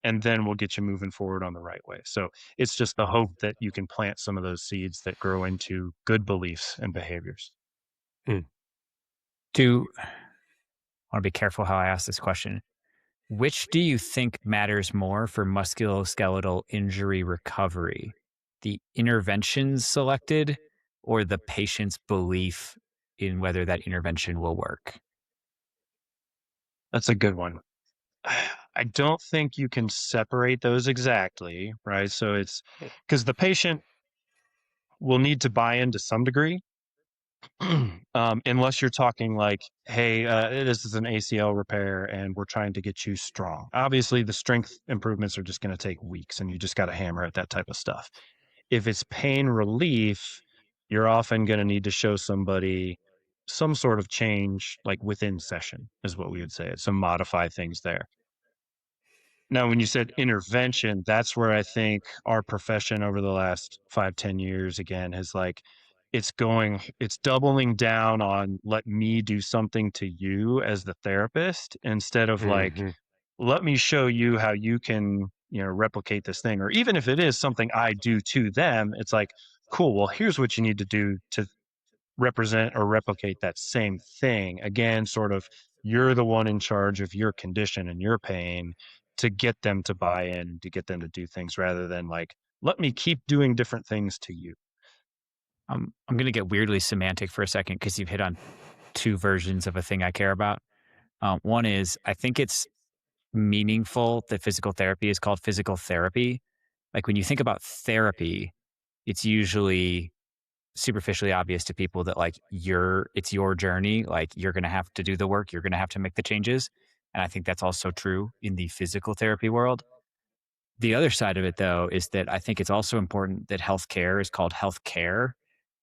And then we'll get you moving forward on the right way. So it's just the hope that you can plant some of those seeds that grow into good beliefs and behaviors. I want to be careful how I ask this question. Which do you think matters more for musculoskeletal injury recovery? The interventions selected or the patient's belief in whether that intervention will work? That's a good one. I don't think you can separate those exactly, right? So it's because the patient will need to buy in to some degree, unless you're talking like, hey, this is an ACL repair and we're trying to get you strong. Obviously, the strength improvements are just going to take weeks and you just got to hammer at that type of stuff. If it's pain relief, you're often going to need to show somebody some sort of change like within session, is what we would say. Some modify things there. Now, when you said intervention, that's where I think our profession over the last 5, 10 years again has like it's doubling down on let me do something to you as the therapist instead of like, Mm-hmm. let me show you how you can, replicate this thing. Or even if it is something I do to them, it's like, cool, well, here's what you need to do to represent or replicate that same thing. Again, sort of you're the one in charge of your condition and your pain to get them to buy in, to get them to do things rather than like, let me keep doing different things to you. I'm going to get weirdly semantic for a second because you've hit on two versions of a thing I care about. One is I think it's meaningful that physical therapy is called physical therapy. Like when you think about therapy, it's usually superficially obvious to people that like it's your journey, like you're going to have to do the work, you're going to have to make the changes. And I think that's also true in the physical therapy world. The other side of it though is that I think it's also important that healthcare is called healthcare.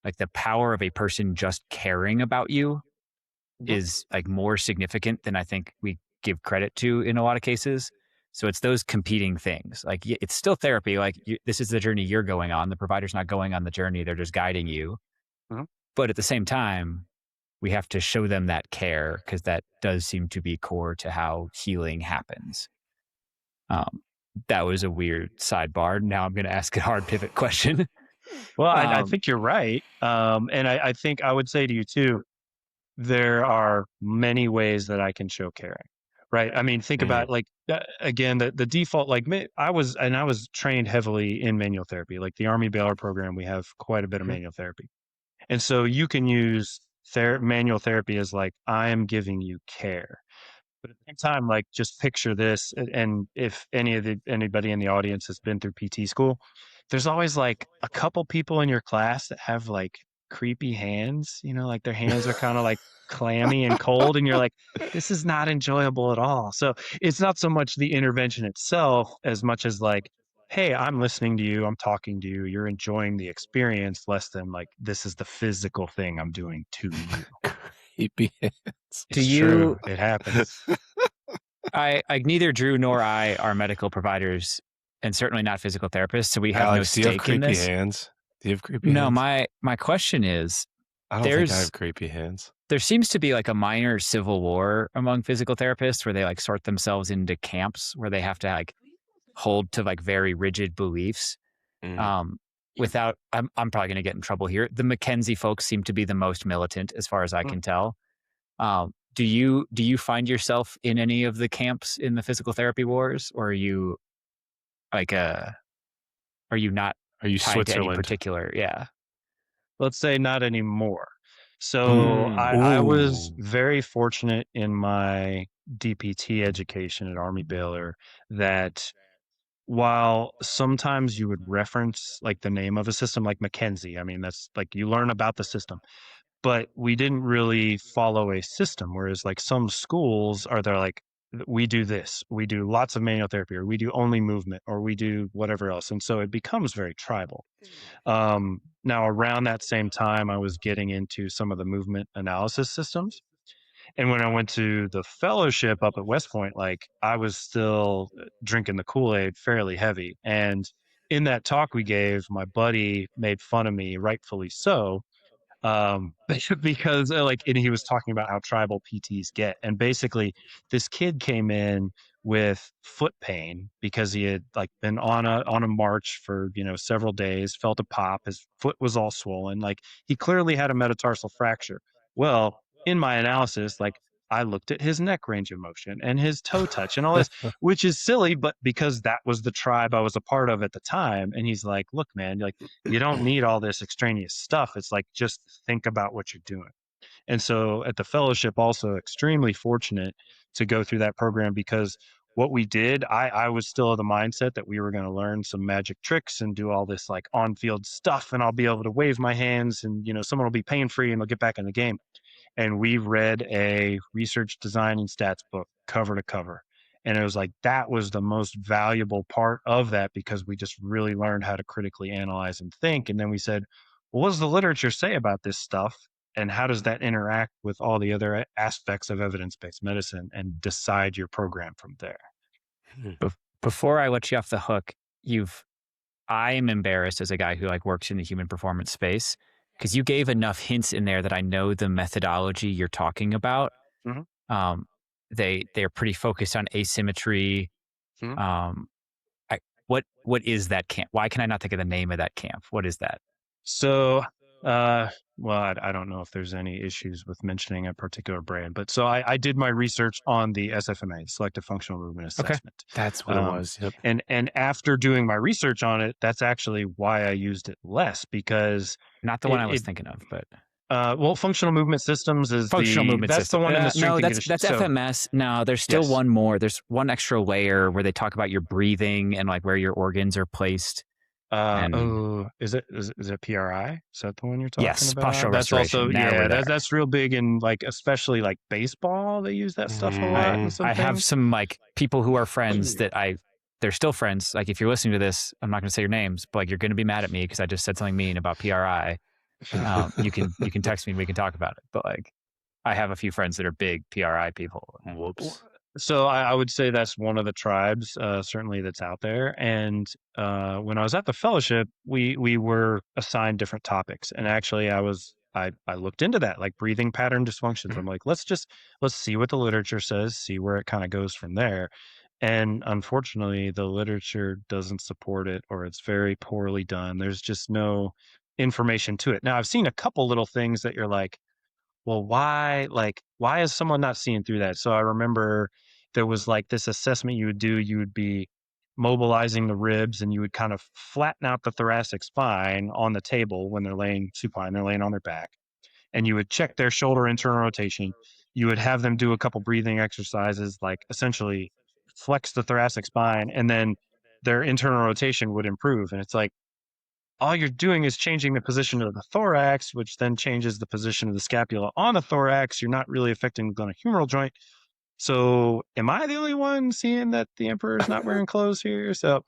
Like the power of a person just caring about you Mhm. is like more significant than I think we give credit to in a lot of cases. So it's those competing things. Like it's still therapy. Like this is the journey you're going on. The provider's not going on the journey; they're just guiding you. Mhm. But at the same time, we have to show them that care because that does seem to be core to how healing happens. Um, that was a weird sidebar. Now I'm going to ask a hard pivot question. Well, I um, think you're right. And I think I would say to you too, there are many ways that I can show caring, right? I mean, think Mm-hmm. about like again the default. Like I was trained heavily in manual therapy, like the Army Baylor program. We have quite a bit of manual therapy, and so you can use manual therapy as like I am giving you care. But at the same time, like just picture this, and if anybody in the audience has been through PT school, there's always like a couple people in your class that have like creepy hands, like their hands are kind of like clammy and cold, and you're like, this is not enjoyable at all. So it's not so much the intervention itself as much as like, hey, I'm listening to you, I'm talking to you, you're enjoying the experience, less than like this is the physical thing I'm doing to you. Creepy hands. do It's you? true. It happens. I neither Drew nor I are medical providers, and certainly not physical therapists. So we have no Alex, do you have stake in creepy this. hands? Do you have creepy No, hands? my question is, I don't think I there's have creepy hands. there seems to be like a minor civil war among physical therapists where they like sort themselves into camps where they have to like hold to like very rigid beliefs. Mm-hmm. Um, without, I'm probably going to get in trouble here. The McKenzie folks seem to be the most militant, as far as I can tell. Do you find yourself in any of the camps in the physical therapy wars, or are you like are you not Are you tied to any Switzerland? particular? Yeah. Let's say not anymore. So Mm. I was Ooh. very fortunate in my DPT education at Army Baylor that while sometimes you would reference like the name of a system like Mackenzie, I mean, that's like you learn about the system, but we didn't really follow a system. Whereas like some schools are they're like, we do this, we do lots of manual therapy, or we do only movement, or we do whatever else. And so it becomes very tribal. Now, around that same time, I was getting into some of the movement analysis systems. And when I went to the fellowship up at West Point, like I was still drinking the Kool Aid fairly heavy. And in that talk we gave, my buddy made fun of me, rightfully so, because like, and he was talking about how tribal PTs get, and basically this kid came in with foot pain because he had like been on a march for several days, felt a pop, his foot was all swollen, like he clearly had a metatarsal fracture. Well, in my analysis, like I looked at his neck range of motion and his toe touch and all this, which is silly, but because that was the tribe I was a part of at the time. And he's like, look, man, like, you don't need all this extraneous stuff. It's like, just think about what you're doing. And so at the fellowship, also extremely fortunate to go through that program, because what we did, I was still of the mindset that we were going to learn some magic tricks and do all this like on field stuff. And I'll be able to wave my hands and, someone will be pain free and they'll get back in the game. And we read a research design and stats book cover to cover. And it was like, that was the most valuable part of that, because we just really learned how to critically analyze and think. And then we said, well, what does the literature say about this stuff? And how does that interact with all the other aspects of evidence-based medicine, and decide your program from there. Before I let you off the hook, I am embarrassed as a guy who like works in the human performance space, because you gave enough hints in there that I know the methodology you're talking about. Mhm. They're pretty focused on asymmetry. Mhm. What is that camp? Why can I not think of the name of that camp? What is that? So, well, I don't know if there's any issues with mentioning a particular brand, but so I did my research on the SFMA, Selective Functional Movement Assessment. That's what it was. Yep. And after doing my research on it, that's actually why I used it less, because Not the one I was thinking of, but well, functional movement systems is functional movement that's system. the one in the strength No, and that's conditioning. FMS. No, there's still Yes. one more. There's one extra layer where they talk about your breathing and like where your organs are placed. Is it PRI? Is that the one you're talking Yes, about? postural That's restoration. also, Now we're there. that's real big in like, especially like baseball. They use that stuff a lot. And I have some like people who are friends that they're still friends. Like if you're listening to this, I'm not going to say your names, but like you're going to be mad at me because I just said something mean about PRI. You can text me and we can talk about it. But like I have a few friends that are big PRI people. Whoops. So I would say that's one of the tribes, certainly, that's out there. And when I was at the fellowship, we were assigned different topics. And actually, I looked into that, like breathing pattern dysfunctions. I'm like, let's see what the literature says, see where it kind of goes from there. And unfortunately, the literature doesn't support it, or it's very poorly done. There's just no information to it. Now, I've seen a couple little things that you're like, well, why is someone not seeing through that? So I remember there was like this assessment you would do. You would be mobilizing the ribs, and you would kind of flatten out the thoracic spine on the table when they're laying supine, they're laying on their back. And you would check their shoulder internal rotation. You would have them do a couple breathing exercises, like essentially flex the thoracic spine, and then their internal rotation would improve. And it's like, all you're doing is changing the position of the thorax, which then changes the position of the scapula on the thorax. You're not really affecting the glenohumeral joint. So am I the only one seeing that the emperor's not wearing clothes here? So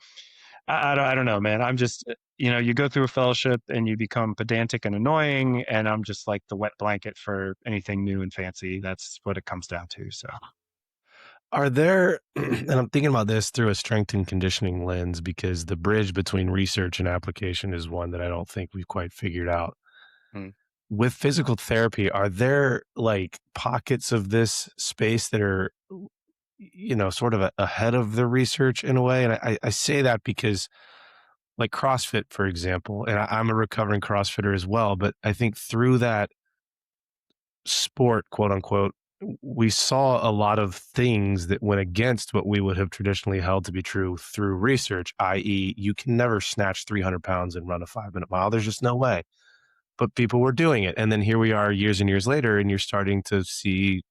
I don't know, man. I'm just, you go through a fellowship and you become pedantic and annoying, and I'm just like the wet blanket for anything new and fancy. That's what it comes down to. So are there, and I'm thinking about this through a strength and conditioning lens, because the bridge between research and application is one that I don't think we've quite figured out. With physical therapy, are there like pockets of this space that are, sort of ahead of the research in a way? And I say that because like CrossFit, for example, and I'm a recovering CrossFitter as well, but I think through that sport, quote unquote, we saw a lot of things that went against what we would have traditionally held to be true through research, i.e., you can never snatch 300 pounds and run a 5-minute mile. There's just no way. But people were doing it. And then here we are years and years later, and you're starting to see,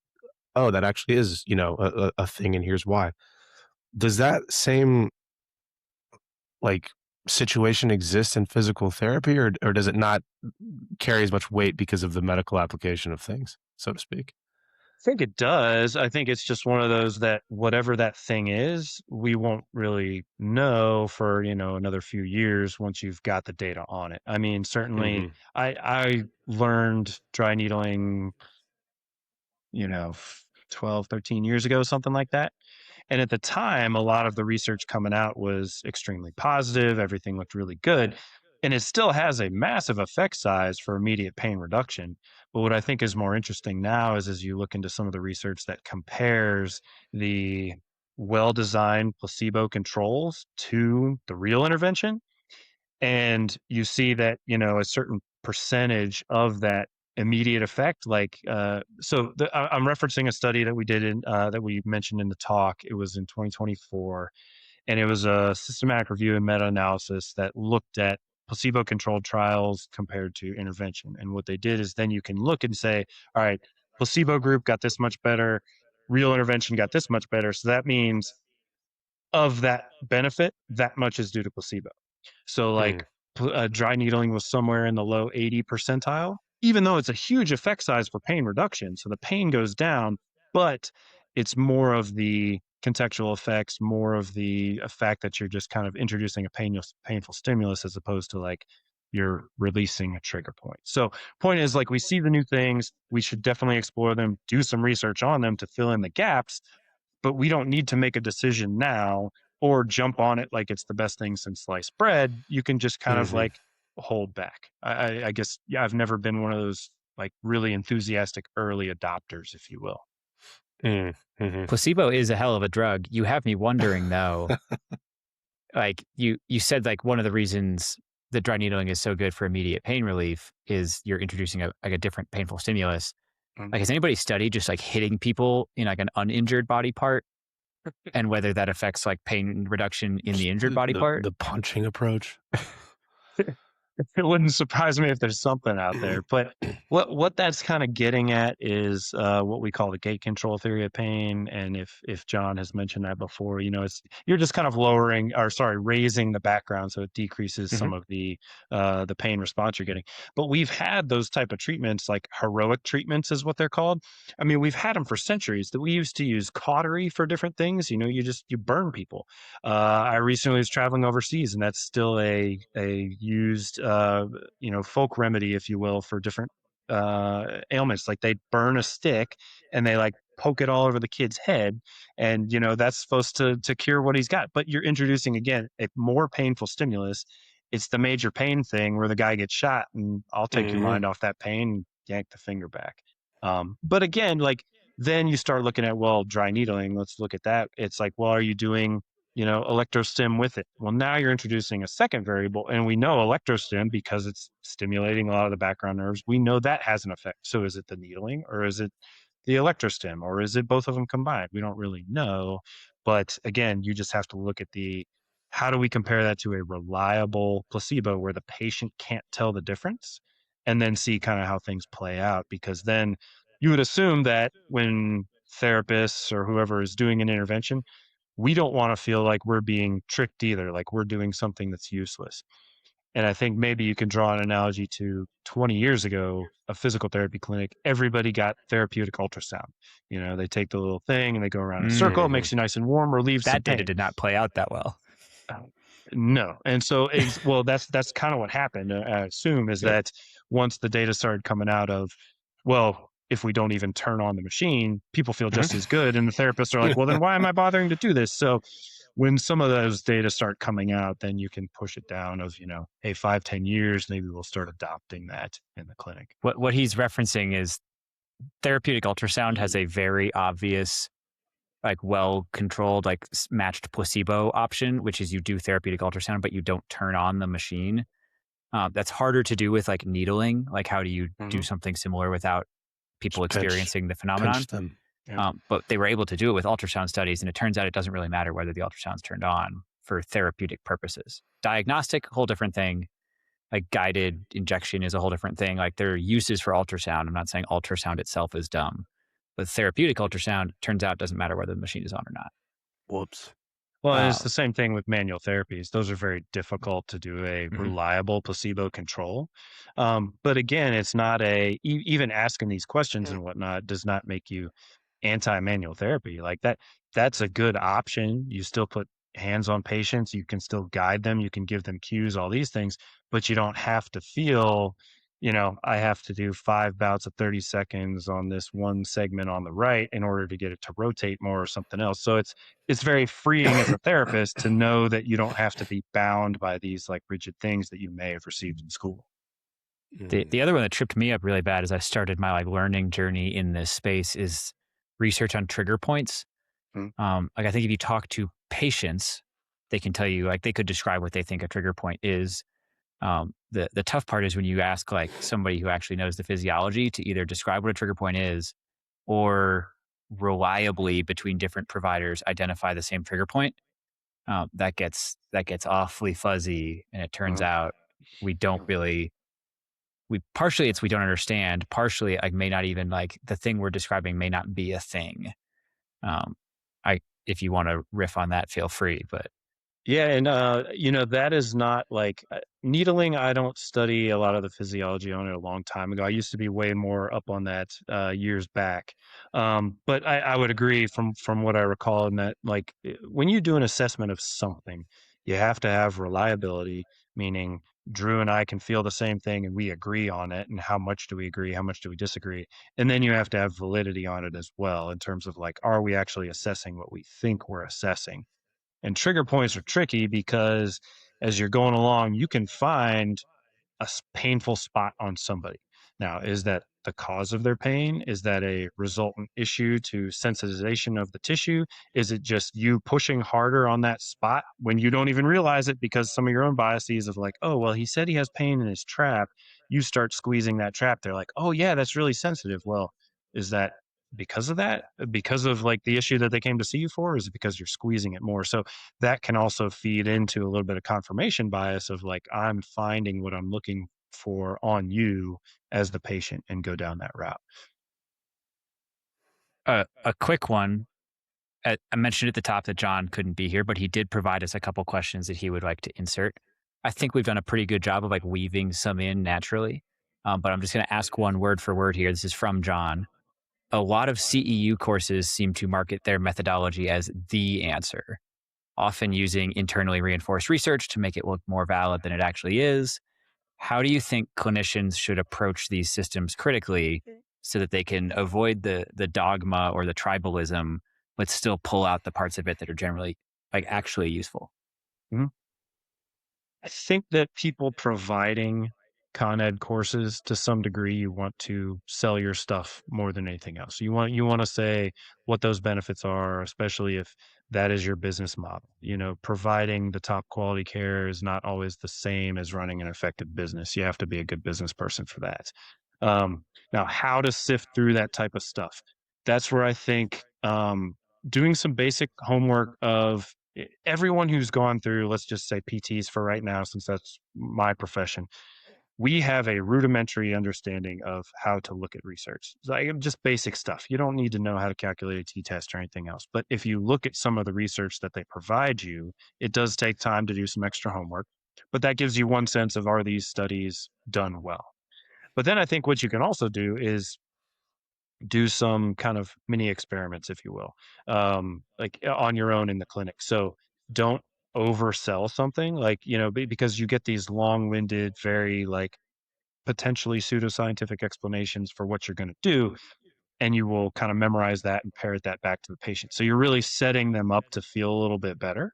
oh, that actually is, a thing, and here's why. Does that same like situation exist in physical therapy, or does it not carry as much weight because of the medical application of things, so to speak? I think it does. I think it's just one of those that whatever that thing is, we won't really know for, another few years once you've got the data on it. I mean, certainly I learned dry needling, 12, 13 years ago, something like that. And at the time, a lot of the research coming out was extremely positive. Everything looked really good. And it still has a massive effect size for immediate pain reduction. But what I think is more interesting now is as you look into some of the research that compares the well-designed placebo controls to the real intervention, and you see that, a certain percentage of that immediate effect. Like, I'm referencing a study that we did that we mentioned in the talk. It was in 2024, and it was a systematic review and meta-analysis that looked at placebo-controlled trials compared to intervention. And what they did is then you can look and say, all right, placebo group got this much better, real intervention got this much better. So that means of that benefit, that much is due to placebo. So like dry needling was somewhere in the low 80 percentile, even though it's a huge effect size for pain reduction. So the pain goes down, but it's more of the contextual effects, more of the fact that you're just kind of introducing a painful stimulus as opposed to like you're releasing a trigger point. So point is, like, we see the new things, we should definitely explore them, do some research on them to fill in the gaps, but we don't need to make a decision now or jump on it like it's the best thing since sliced bread. You can just kind of like hold back. I guess, yeah, I've never been one of those like really enthusiastic early adopters, if you will. Placebo is a hell of a drug. You have me wondering though, like you said, like one of the reasons that dry needling is so good for immediate pain relief is you're introducing a different painful stimulus. Like, has anybody studied just like hitting people in like an uninjured body part and whether that affects like pain reduction in the injured body part? The punching approach. It wouldn't surprise me if there's something out there, but what that's kind of getting at is what we call the gate control theory of pain. And if John has mentioned that before, it's you're just kind of raising the background so it decreases some of the pain response you're getting. But we've had those type of treatments, like heroic treatments is what they're called. I mean, we've had them for centuries. That we used to use cautery for different things. You burn people. I recently was traveling overseas, and that's still a used folk remedy, if you will, for different ailments. Like, they burn a stick and they like poke it all over the kid's head, and that's supposed to cure what he's got. But you're introducing again a more painful stimulus. It's the major pain thing where the guy gets shot, and I'll take your mind off that pain and yank the finger back. But again, like, then you start looking at, well, dry needling. Let's look at that. It's like, well, are you doing electrostim with it? Well, now you're introducing a second variable, and we know electrostim, because it's stimulating a lot of the background nerves, we know that has an effect. So is it the needling, or is it the electrostim, or is it both of them combined? We don't really know. But again, you just have to look at how do we compare that to a reliable placebo where the patient can't tell the difference, and then see kind of how things play out. Because then you would assume that when therapists or whoever is doing an intervention, we don't want to feel like we're being tricked either, like we're doing something that's useless. And I think maybe you can draw an analogy to 20 years ago, a physical therapy clinic. Everybody got therapeutic ultrasound. They take the little thing and they go around in a circle. It makes you nice and warm, relieves some That pain. data did not play out that well. No. And so, well, that's kind of what happened, I assume, is that once the data started coming out of, well, if we don't even turn on the machine, people feel just as good. And the therapists are like, well, then why am I bothering to do this? So when some of those data start coming out, then you can push it down of, hey, 5-10 years, maybe we'll start adopting that in the clinic. What he's referencing is therapeutic ultrasound has a very obvious, like well-controlled, like matched placebo option, which is you do therapeutic ultrasound, but you don't turn on the machine. That's harder to do with like needling. Like, how do you do something similar without people experiencing the phenomenon? But they were able to do it with ultrasound studies, and it turns out it doesn't really matter whether the ultrasound's turned on for therapeutic purposes. Diagnostic, whole different thing. Like guided injection is a whole different thing. Like, there are uses for ultrasound. I'm not saying ultrasound itself is dumb, but therapeutic ultrasound turns out doesn't matter whether the machine is on or not. Whoops. Well, and it's the same thing with manual therapies. Those are very difficult to do a reliable placebo control. But again, it's not even asking these questions and whatnot does not make you anti-manual therapy. Like, that's a good option. You still put hands on patients. You can still guide them. You can give them cues, all these things, but you don't have to feel, I have to do 5 bouts of 30 seconds on this one segment on the right in order to get it to rotate more or something else. So it's very freeing as a therapist to know that you don't have to be bound by these like rigid things that you may have received in school. The other one that tripped me up really bad as I started my like learning journey in this space is research on trigger points. Like, I think if you talk to patients, they can tell you, like, they could describe what they think a trigger point is. The tough part is when you ask like somebody who actually knows the physiology to either describe what a trigger point is or reliably between different providers identify the same trigger point. That gets awfully fuzzy, and it turns out we don't really we partially it's we don't understand, partially like may not even like the thing we're describing may not be a thing. Um, I if you want to riff on that, feel free. But Yeah, and that is not like needling. I don't study a lot of the physiology on it a long time ago. I used to be way more up on that years back. But I would agree from what I recall in that like when you do an assessment of something, you have to have reliability, meaning Drew and I can feel the same thing and we agree on it. And how much do we agree? How much do we disagree? And then you have to have validity on it as well in terms of like, are we actually assessing what we think we're assessing? And trigger points are tricky because as you're going along, you can find painful spot on somebody. Now, is that the cause of their pain? Is that a resultant issue to sensitization of the tissue? Is it just you pushing harder on that spot when you don't even realize it because some of your own biases of like, oh, well, he said he has pain in his trap. You start squeezing that trap. They're like, oh, yeah, that's really sensitive. Well, is that because of that? Because of like the issue that they came to see you for? Or is it because you're squeezing it more? So that can also feed into a little bit of confirmation bias of like, I'm finding what I'm looking for on you as the patient and go down that route. a quick one. I mentioned at the top that John couldn't be here, but he did provide us a couple questions that he would like to insert. I think we've done a pretty good job of like weaving some in naturally. But I'm just going to ask one word for word here. This is from John. A lot of CEU courses seem to market their methodology as the answer, often using internally reinforced research to make it look more valid than it actually is. How do you think clinicians should approach these systems critically so that they can avoid the dogma or the tribalism, but still pull out the parts of it that are generally like actually useful? Mhm. I think that people providing Con Ed courses to some degree, you want to sell your stuff more than anything else. You want to say what those benefits are, especially if that is your business model. Providing the top quality care is not always the same as running an effective business. You have to be a good business person for that. Now, how to sift through that type of stuff? That's where I think doing some basic homework of everyone who's gone through, let's just say PTs for right now, since that's my profession, we have a rudimentary understanding of how to look at research. It's like just basic stuff. You don't need to know how to calculate a t-test or anything else. But if you look at some of the research that they provide you, it does take time to do some extra homework. But that gives you one sense of, are these studies done well? But then I think what you can also do is do some kind of mini experiments, if you will, like on your own in the clinic. So don't oversell something like, because you get these long-winded, very like potentially pseudoscientific explanations for what you're going to do. And you will kind of memorize that and parrot that back to the patient. So you're really setting them up to feel a little bit better.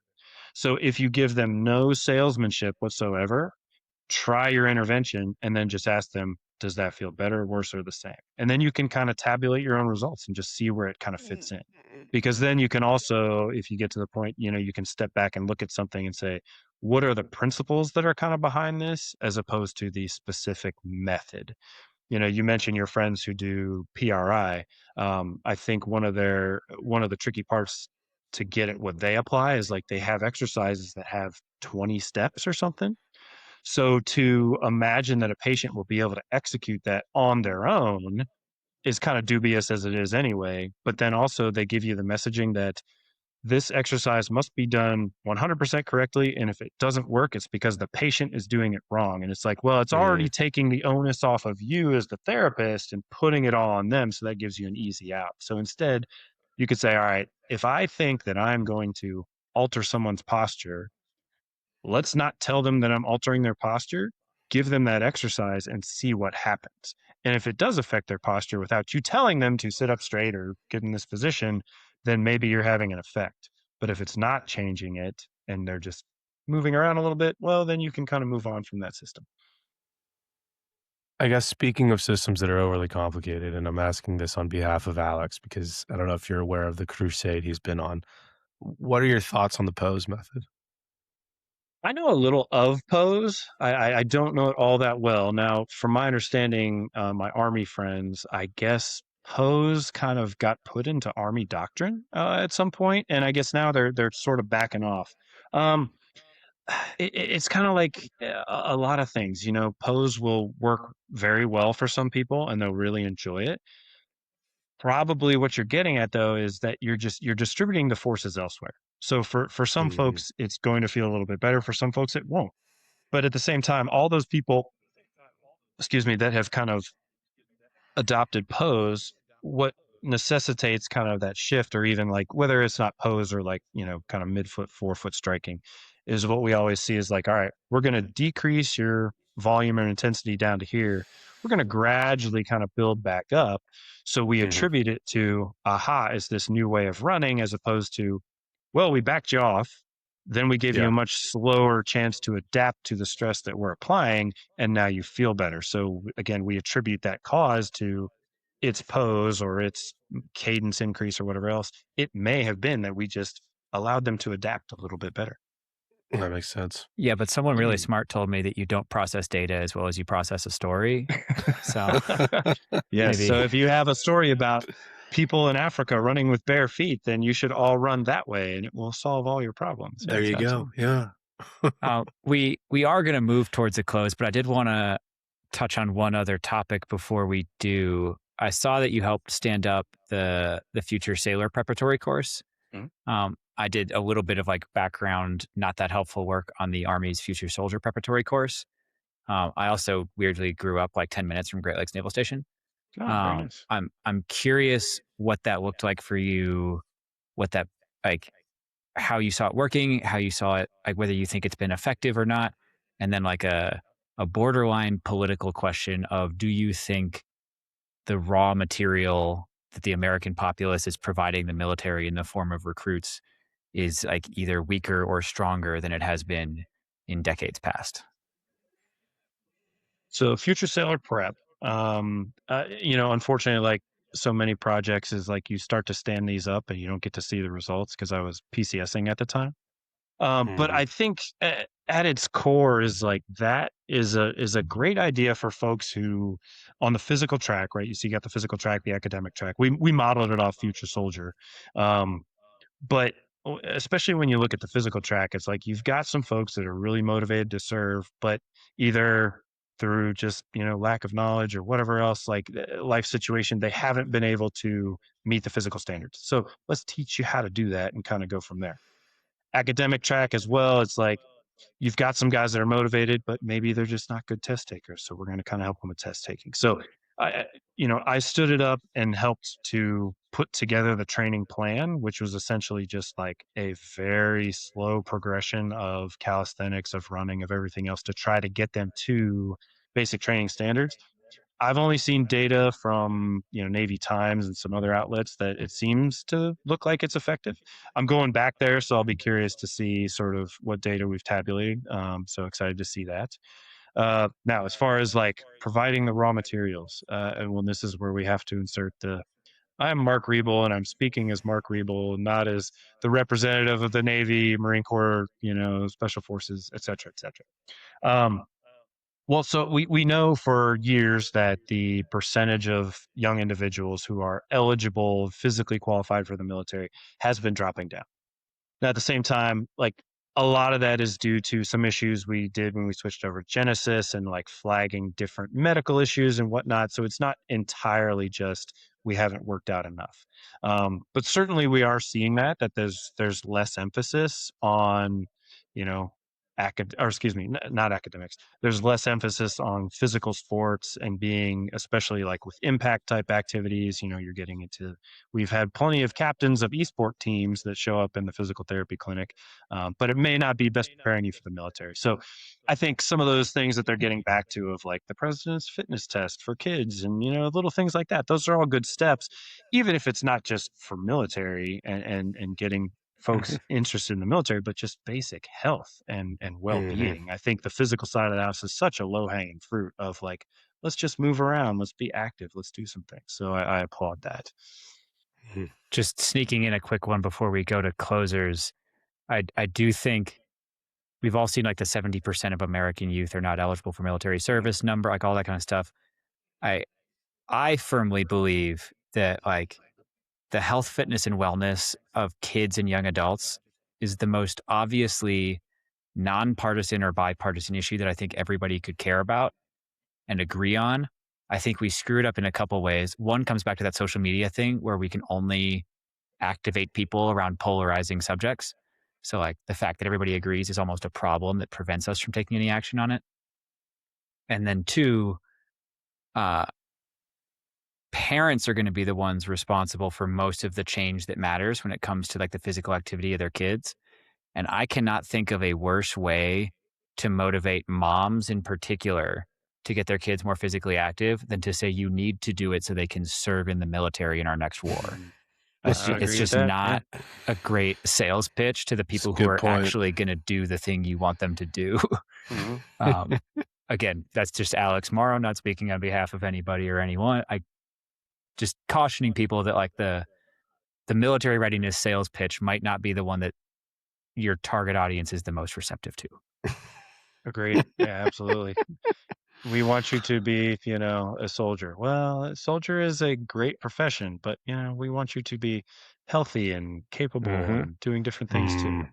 So if you give them no salesmanship whatsoever, try your intervention and then just ask them, does that feel better, worse, or the same? And then you can kind of tabulate your own results and just see where it kind of fits in. Because then you can also, if you get to the point, you can step back and look at something and say, what are the principles that are kind of behind this as opposed to the specific method? You mentioned your friends who do PRI. I think one of the tricky parts to get at what they apply is like they have exercises that have 20 steps or something. So to imagine that a patient will be able to execute that on their own is kind of dubious as it is anyway. But then also they give you the messaging that this exercise must be done 100% correctly. And if it doesn't work, it's because the patient is doing it wrong. And it's like, well, it's already taking the onus off of you as the therapist and putting it all on them. So that gives you an easy out. So instead, you could say, all right, if I think that I'm going to alter someone's posture, let's not tell them that I'm altering their posture. Give them that exercise and see what happens. And if it does affect their posture without you telling them to sit up straight or get in this position, then maybe you're having an effect. But if it's not changing it and they're just moving around a little bit, well, then you can kind of move on from that system. I guess speaking of systems that are overly complicated, and I'm asking this on behalf of Alex because I don't know if you're aware of the crusade he's been on. What are your thoughts on the pose method? I know a little of pose. I don't know it all that well. Now, from my understanding, my Army friends, I guess pose kind of got put into Army doctrine at some point, and I guess now they're sort of backing off. Um, it's kind of like a lot of things, you know. Pose will work very well for some people, and they'll really enjoy it. Probably what you're getting at though is that you're distributing the forces elsewhere. So for some Mm-hmm. folks, it's going to feel a little bit better. For some folks, it won't. But at the same time, all those people, excuse me, that have kind of adopted pose, what necessitates kind of that shift, or even like whether it's not pose or like, you know, kind of midfoot, forefoot striking, is what we always see is like, all right, we're going to decrease your volume and intensity down to here. We're going to gradually kind of build back up. So we Mm-hmm. attribute it to, aha, is this new way of running, as opposed to, well, we backed you off. Then we gave you Yeah. a much slower chance to adapt to the stress that we're applying, and now you feel better. So again, we attribute that cause to its pose or its cadence increase or whatever else. It may have been that we just allowed them to adapt a little bit better. That makes sense. Yeah, but someone really smart told me that you don't process data as well as you process a story. So Yes. maybe So if you have a story about people in Africa running with bare feet, then you should all run that way and it will solve all your problems. There Yes, you go. absolutely. Yeah. we are going to move towards a close, but I did want to touch on one other topic before we do. I saw that you helped stand up the Future Sailor Preparatory course. Mhm. I did a little bit of like background, not that helpful work on the Army's Future Soldier Preparatory course. I also weirdly grew up like 10 minutes from Great Lakes Naval Station. Oh, very nice. I'm curious what that looked like for you, what that like how you saw it working, how you saw it, like whether you think it's been effective or not, and then like a borderline political question of do you think the raw material that the American populace is providing the military in the form of recruits is like either weaker or stronger than it has been in decades past? So future sailor prep, you know, unfortunately, like so many projects is like you start to stand these up and you don't get to see the results because I was PCSing at the time. But Mm-hmm. I think at its core is like that is a great idea for folks who on the physical track, right? You see, you got the physical track, the academic track. We modeled it off Future Soldier, um, but especially when you look at the physical track, it's like you've got some folks that are really motivated to serve, but either through just, you know, lack of knowledge or whatever else, like life situation, they haven't been able to meet the physical standards. So let's teach you how to do that and kind of go from there. Academic track as well, it's like you've got some guys that are motivated, but maybe they're just not good test takers. So we're going to kind of help them with test taking. So you know, I stood it up and helped to put together the training plan, which was essentially just like a very slow progression of calisthenics, of running, of everything else to try to get them to basic training standards. I've only seen data from, you know, Navy Times and some other outlets that it seems to look like it's effective. I'm going back there, so I'll be curious to see sort of what data we've tabulated. So excited to see that. Now, as far as like providing the raw materials, and when this is where we have to insert the I'm Mark Riebel, and I'm speaking as Mark Riebel, not as the representative of the Navy, Marine Corps, you know, Special Forces, et cetera, et cetera. Um, well, so we know for years that the percentage of young individuals who are eligible, physically qualified for the military has been dropping down. Now, at the same time, like a lot of that is due to some issues we did when we switched over to Genesis and like flagging different medical issues and whatnot. So it's not entirely just we haven't worked out enough. But certainly we are seeing that there's less emphasis on, you know, or excuse me, not academics. There's less emphasis on physical sports and being, especially like with impact type activities. You know, you're getting into we've had plenty of captains of esport teams that show up in the physical therapy clinic, but it may not be best preparing you for the military. So I think some of those things that they're getting back to of like the president's fitness test for kids and, you know, little things like that, those are all good steps, even if it's not just for military and getting folks interested in the military, but just basic health and Mm-hmm. well-being. I think the physical side of the house is such a low-hanging fruit of like, let's just move around, let's be active, let's do some things. So I applaud that. Just sneaking in a quick one before we go to closers. I do think we've all seen like the 70% of American youth are not eligible for military service number, like all that kind of stuff. I firmly believe that like the health, fitness, and wellness of kids and young adults is the most obviously nonpartisan or bipartisan issue that I think everybody could care about and agree on. I think we screwed up in a couple ways. One comes back to that social media thing where we can only activate people around polarizing subjects. So like the fact that everybody agrees is almost a problem that prevents us from taking any action on it. And then two, parents are going to be the ones responsible for most of the change that matters when it comes to like the physical activity of their kids. And I cannot think of a worse way to motivate moms in particular to get their kids more physically active than to say you need to do it so they can serve in the military in our next war. It's just not a great sales pitch to the people who are actually going to do the thing you want them to do. Again, that's just Alex Morrow, not speaking on behalf of anybody or anyone. I just cautioning people that like the military readiness sales pitch might not be the one that your target audience is the most receptive to. Agreed. Yeah, absolutely. We want you to be, a soldier. Well, a soldier is a great profession, but, we want you to be healthy and capable and doing different things too.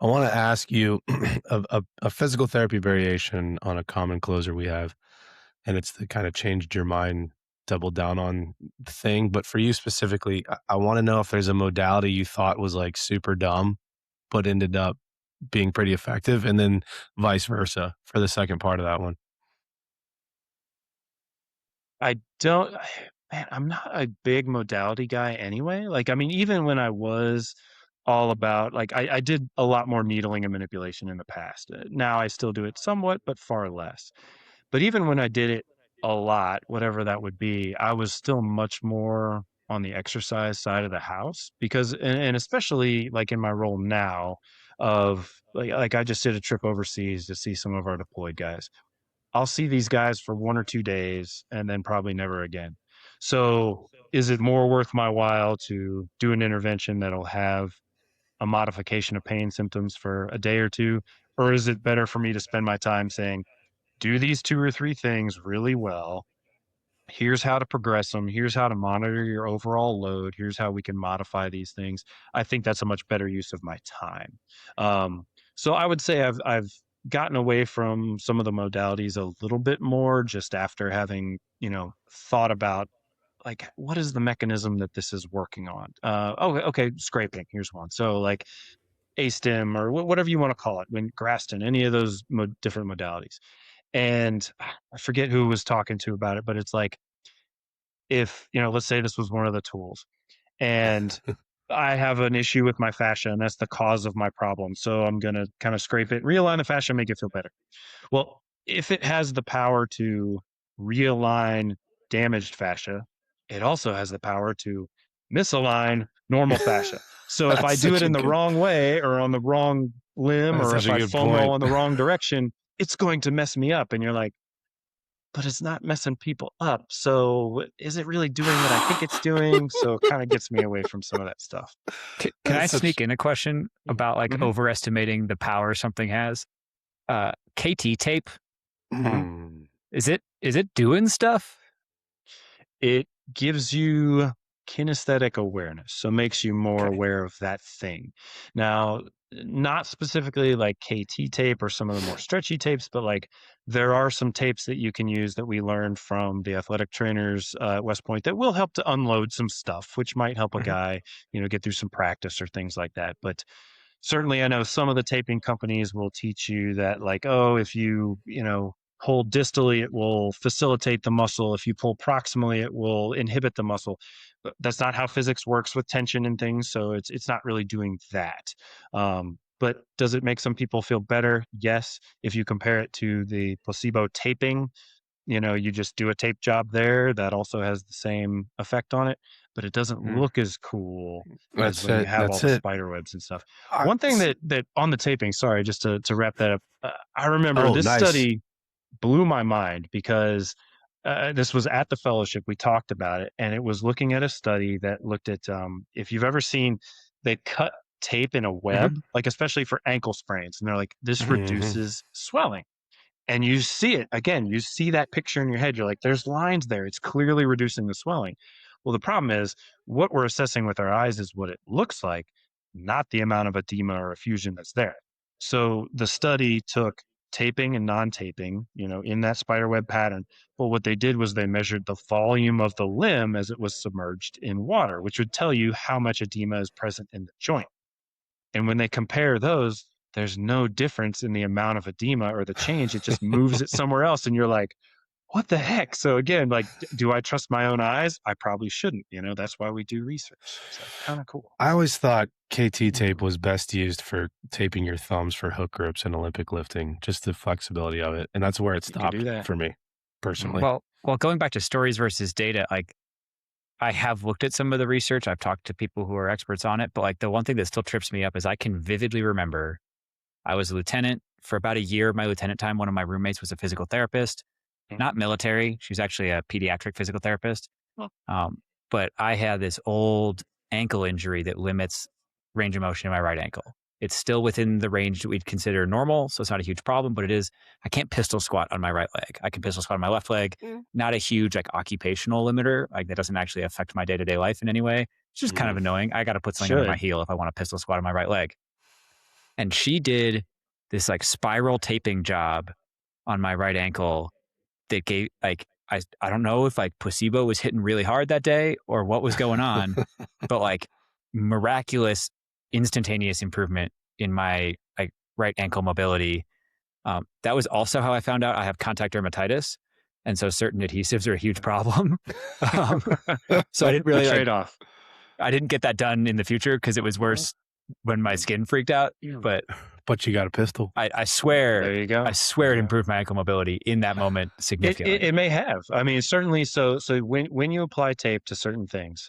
I want to ask you a physical therapy variation on a common closer we have, and it's the kind of changed your mind, double down on the thing. But for you specifically, I want to know if there's a modality you thought was like super dumb, but ended up being pretty effective, and then vice versa for the second part of that one. I'm not a big modality guy anyway. Like, I mean, even when I was all about, like, I did a lot more needling and manipulation in the past. Now I still do it somewhat, but far less. But even when I did it a lot, whatever that would be, I was still much more on the exercise side of the house because, and especially like in my role now of like I just did a trip overseas to see some of our deployed guys. I'll see these guys for 1 or 2 days and then probably never again. So is it more worth my while to do an intervention that'll have a modification of pain symptoms for a day or two? Or is it better for me to spend my time saying, do these 2 or 3 things really well? Here's how to progress them. Here's how to monitor your overall load. Here's how we can modify these things. I think that's a much better use of my time. So I would say I've gotten away from some of the modalities a little bit more just after having, thought about like what is the mechanism that this is working on. Okay, scraping. Here's one. So like ASTIM or whatever you want to call it, when Graston, any of those different modalities. And I forget who was talking to about it, but it's like, if, let's say this was one of the tools and I have an issue with my fascia and that's the cause of my problem. So I'm going to kind of scrape it, realign the fascia, make it feel better. Well, if it has the power to realign damaged fascia, it also has the power to misalign normal fascia. So if I do it in the wrong way or on the wrong limb, or if I foam roll in the wrong direction, it's going to mess me up. And you're like, but it's not messing people up. So is it really doing what I think it's doing? So it kind of gets me away from some of that stuff. Can I sneak in a question about like overestimating the power something has? KT tape. Is it doing stuff? It gives you kinesthetic awareness, so makes you more aware of that thing. Now, not specifically like KT tape or some of the more stretchy tapes, but like there are some tapes that you can use that we learned from the athletic trainers at West Point that will help to unload some stuff, which might help a guy, get through some practice or things like that. But certainly I know some of the taping companies will teach you that like, oh, if you, pull distally, it will facilitate the muscle. If you pull proximally, it will inhibit the muscle. But that's not how physics works with tension and things. So it's not really doing that. But does it make some people feel better? Yes. If you compare it to the placebo taping, you just do a tape job there. That also has the same effect on it, but it doesn't look as cool as when you have all the spider webs and stuff. One thing that on the taping, sorry, just to wrap that up, I remember this study blew my mind because this was at the fellowship. We talked about it, and it was looking at a study that looked at if you've ever seen, they cut tape in a web, like especially for ankle sprains. And they're like, this reduces swelling. And you see it again, you see that picture in your head. You're like, there's lines there. It's clearly reducing the swelling. Well, the problem is what we're assessing with our eyes is what it looks like, not the amount of edema or effusion that's there. So the study took taping and non-taping, in that spiderweb pattern. But what they did was they measured the volume of the limb as it was submerged in water, which would tell you how much edema is present in the joint. And when they compare those, there's no difference in the amount of edema or the change. It just moves it somewhere else. And you're like, what the heck? So again, like, do I trust my own eyes? I probably shouldn't. That's why we do research. So kind of cool. I always thought KT tape was best used for taping your thumbs for hook grips in Olympic lifting, just the flexibility of it. And that's where it stopped for me personally. Well, going back to stories versus data, like I have looked at some of the research. I've talked to people who are experts on it, but like the one thing that still trips me up is I can vividly remember I was a lieutenant for about a year of my lieutenant time. One of my roommates was a physical therapist, not military. She was actually a pediatric physical therapist. But I had this old ankle injury that limits range of motion in my right ankle. It's still within the range that we'd consider normal, so it's not a huge problem, but it is, I can't pistol squat on my right leg. I can pistol squat on my left leg. Not a huge like occupational limiter. Like that doesn't actually affect my day-to-day life in any way. It's just kind of annoying. I got to put something under my heel if I want to pistol squat on my right leg. And she did this like spiral taping job on my right ankle that gave like, I don't know if like placebo was hitting really hard that day or what was going on, but like miraculous instantaneous improvement in my like right ankle mobility. That was also how I found out I have contact dermatitis. And so certain adhesives are a huge problem. So I didn't really trade-off. I didn't get that done in the future because it was worse when my skin freaked out. But you got a pistol. I swear. There you go. I swear it improved my ankle mobility in that moment significantly. It may have. I mean, certainly. So when you apply tape to certain things,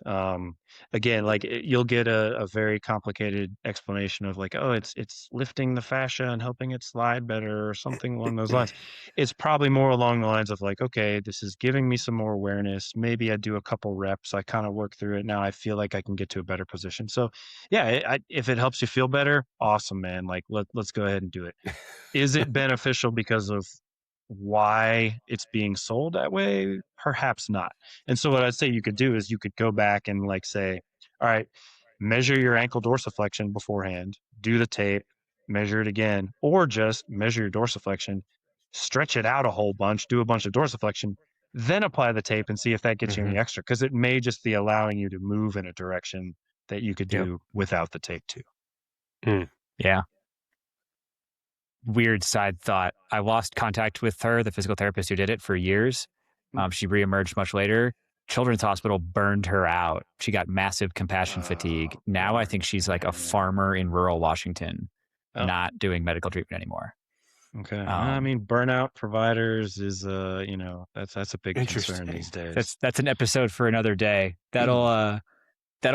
again, like you'll get a very complicated explanation of like, oh, it's lifting the fascia and helping it slide better or something along those lines. It's probably more along the lines of like, okay, this is giving me some more awareness. Maybe I do a couple reps. I kind of work through it. Now I feel like I can get to a better position. So yeah, if it helps you feel better, awesome, man. Like let's go ahead and do it. Is it beneficial because of why it's being sold that way? Perhaps not. And so what I'd say you could do is you could go back and like say, all right, measure your ankle dorsiflexion beforehand, do the tape, measure it again, or just measure your dorsiflexion, stretch it out a whole bunch, do a bunch of dorsiflexion, then apply the tape and see if that gets you any extra, because it may just be allowing you to move in a direction that you could do without the tape too. Yeah. Weird side thought. I lost contact with her, the physical therapist who did it, for years. She reemerged much later. Children's Hospital burned her out. She got massive compassion fatigue. Now I think she's like a farmer in rural Washington, not doing medical treatment anymore. Okay. I mean, burnout providers is, that's a big concern these days. That's an episode for another day. That'll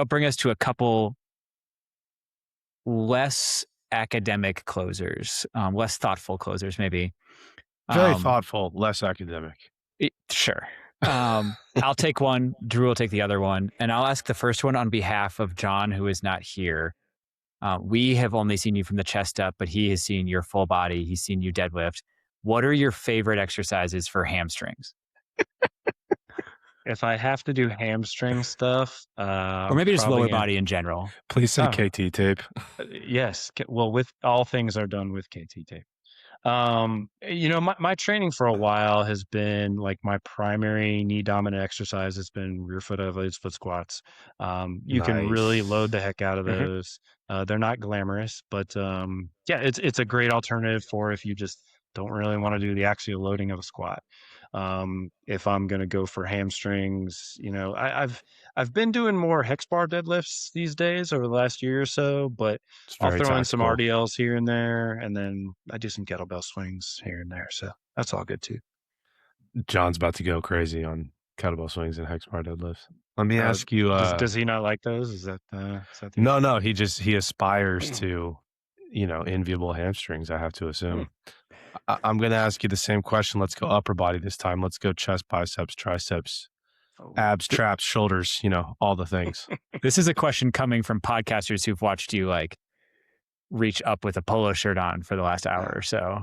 bring us to a couple less academic closers, less thoughtful closers, maybe. Very thoughtful, less academic. Sure. I'll take one. Drew will take the other one. And I'll ask the first one on behalf of John, who is not here. We have only seen you from the chest up, but he has seen your full body. He's seen you deadlift. What are your favorite exercises for hamstrings? If I have to do hamstring stuff, or maybe just lower body in general. Please say KT tape. Yes. Well, with all things are done with KT tape. My training for a while has been like my primary knee dominant exercise has been rear foot elevated split squats. You can really load the heck out of those. They're not glamorous, but it's a great alternative for if you just don't really want to do the axial loading of a squat. If I'm going to go for hamstrings, I've been doing more hex bar deadlifts these days over the last year or so, but I'll throw in some RDLs here and there, and then I do some kettlebell swings here and there. So that's all good too. John's about to go crazy on kettlebell swings and hex bar deadlifts. Let me ask you, does he not like those? Is that no, he aspires to, enviable hamstrings, I have to assume. I'm going to ask you the same question. Let's go upper body this time. Let's go chest, biceps, triceps. abs, traps, shoulders, all the things. This is a question coming from podcasters who've watched you like reach up with a polo shirt on for the last hour or so.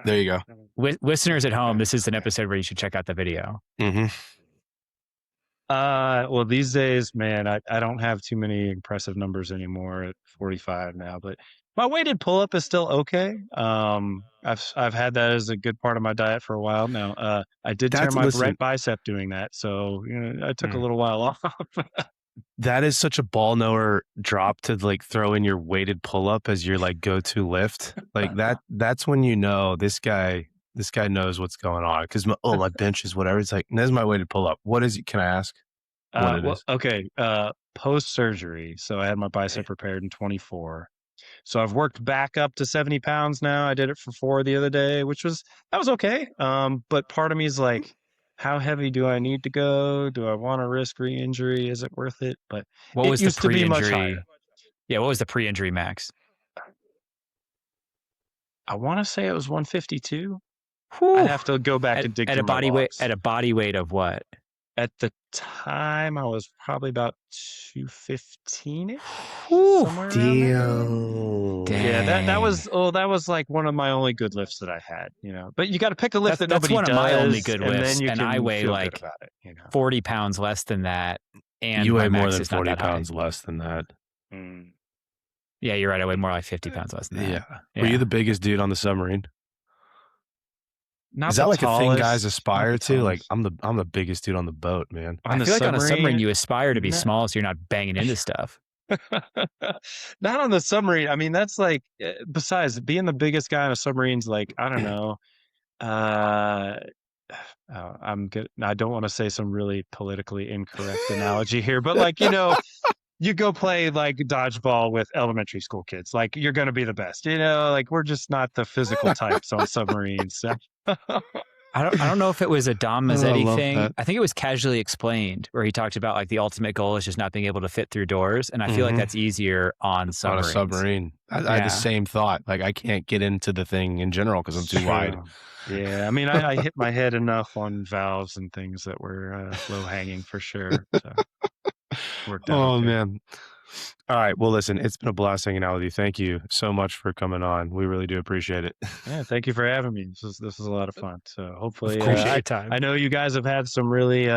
There you go. Listeners at home, this is an episode where you should check out the video. Mm-hmm. Well, these days, man, I don't have too many impressive numbers anymore at 45 now, but my weighted pull-up is still okay. I've had that as a good part of my diet for a while now. I did tear my right bicep doing that, so I took a little while off. That is such a ball knower drop to like throw in your weighted pull-up as your like go-to lift. Like that's when this guy knows what's going on. Because my bench is whatever. It's like, this is my weighted pull-up. What is it? Can I ask what it is? Okay. Post-surgery. So I had my bicep repaired in 24. So I've worked back up to 70 pounds now. I did it for 4 the other day, that was okay. But part of me is like, how heavy do I need to go? Do I want to risk re-injury? Is it worth it? But what was used the pre-injury? To be much higher. Yeah, what was the pre-injury max? I want to say it was 152. I have to go back and dig at through a body my weight. logs. At a body weight of what? At the time, I was probably about 215-ish. Somewhere around there. Yeah, that was like one of my only good lifts that I had, But you got to pick a lift that nobody does. That's one of my only good lifts, and I weigh like 40 pounds less than that. And you weigh more than 40 pounds less than that. Mm. Yeah, you're right. I weigh more like 50 pounds less than that. Yeah. Were you the biggest dude on the submarine? Not Is that like tallest, a thing guys aspire to? Like I'm the biggest dude on the boat, man. I feel like on a submarine you aspire to be small, so you're not banging into stuff. Not on the submarine. I mean, that's like, besides being the biggest guy on a submarine's like, I don't know. I'm good. I don't want to say some really politically incorrect analogy here, but like, you go play like dodgeball with elementary school kids, like you're going to be the best, like we're just not the physical types on submarines. So. I don't know if it was a Dom Mazzetti thing. I think it was Casually Explained, where he talked about like the ultimate goal is just not being able to fit through doors. And I feel like that's easier on submarines. On a submarine. I had the same thought. Like I can't get into the thing in general because I'm too wide. Yeah. I mean, I hit my head enough on valves and things that were low hanging for sure. So worked out. Oh, man. All right. Well, listen, it's been a blast hanging out with you. Thank you so much for coming on. We really do appreciate it. Yeah, thank you for having me. This is a lot of fun. So hopefully, appreciate your time. I know you guys have had some really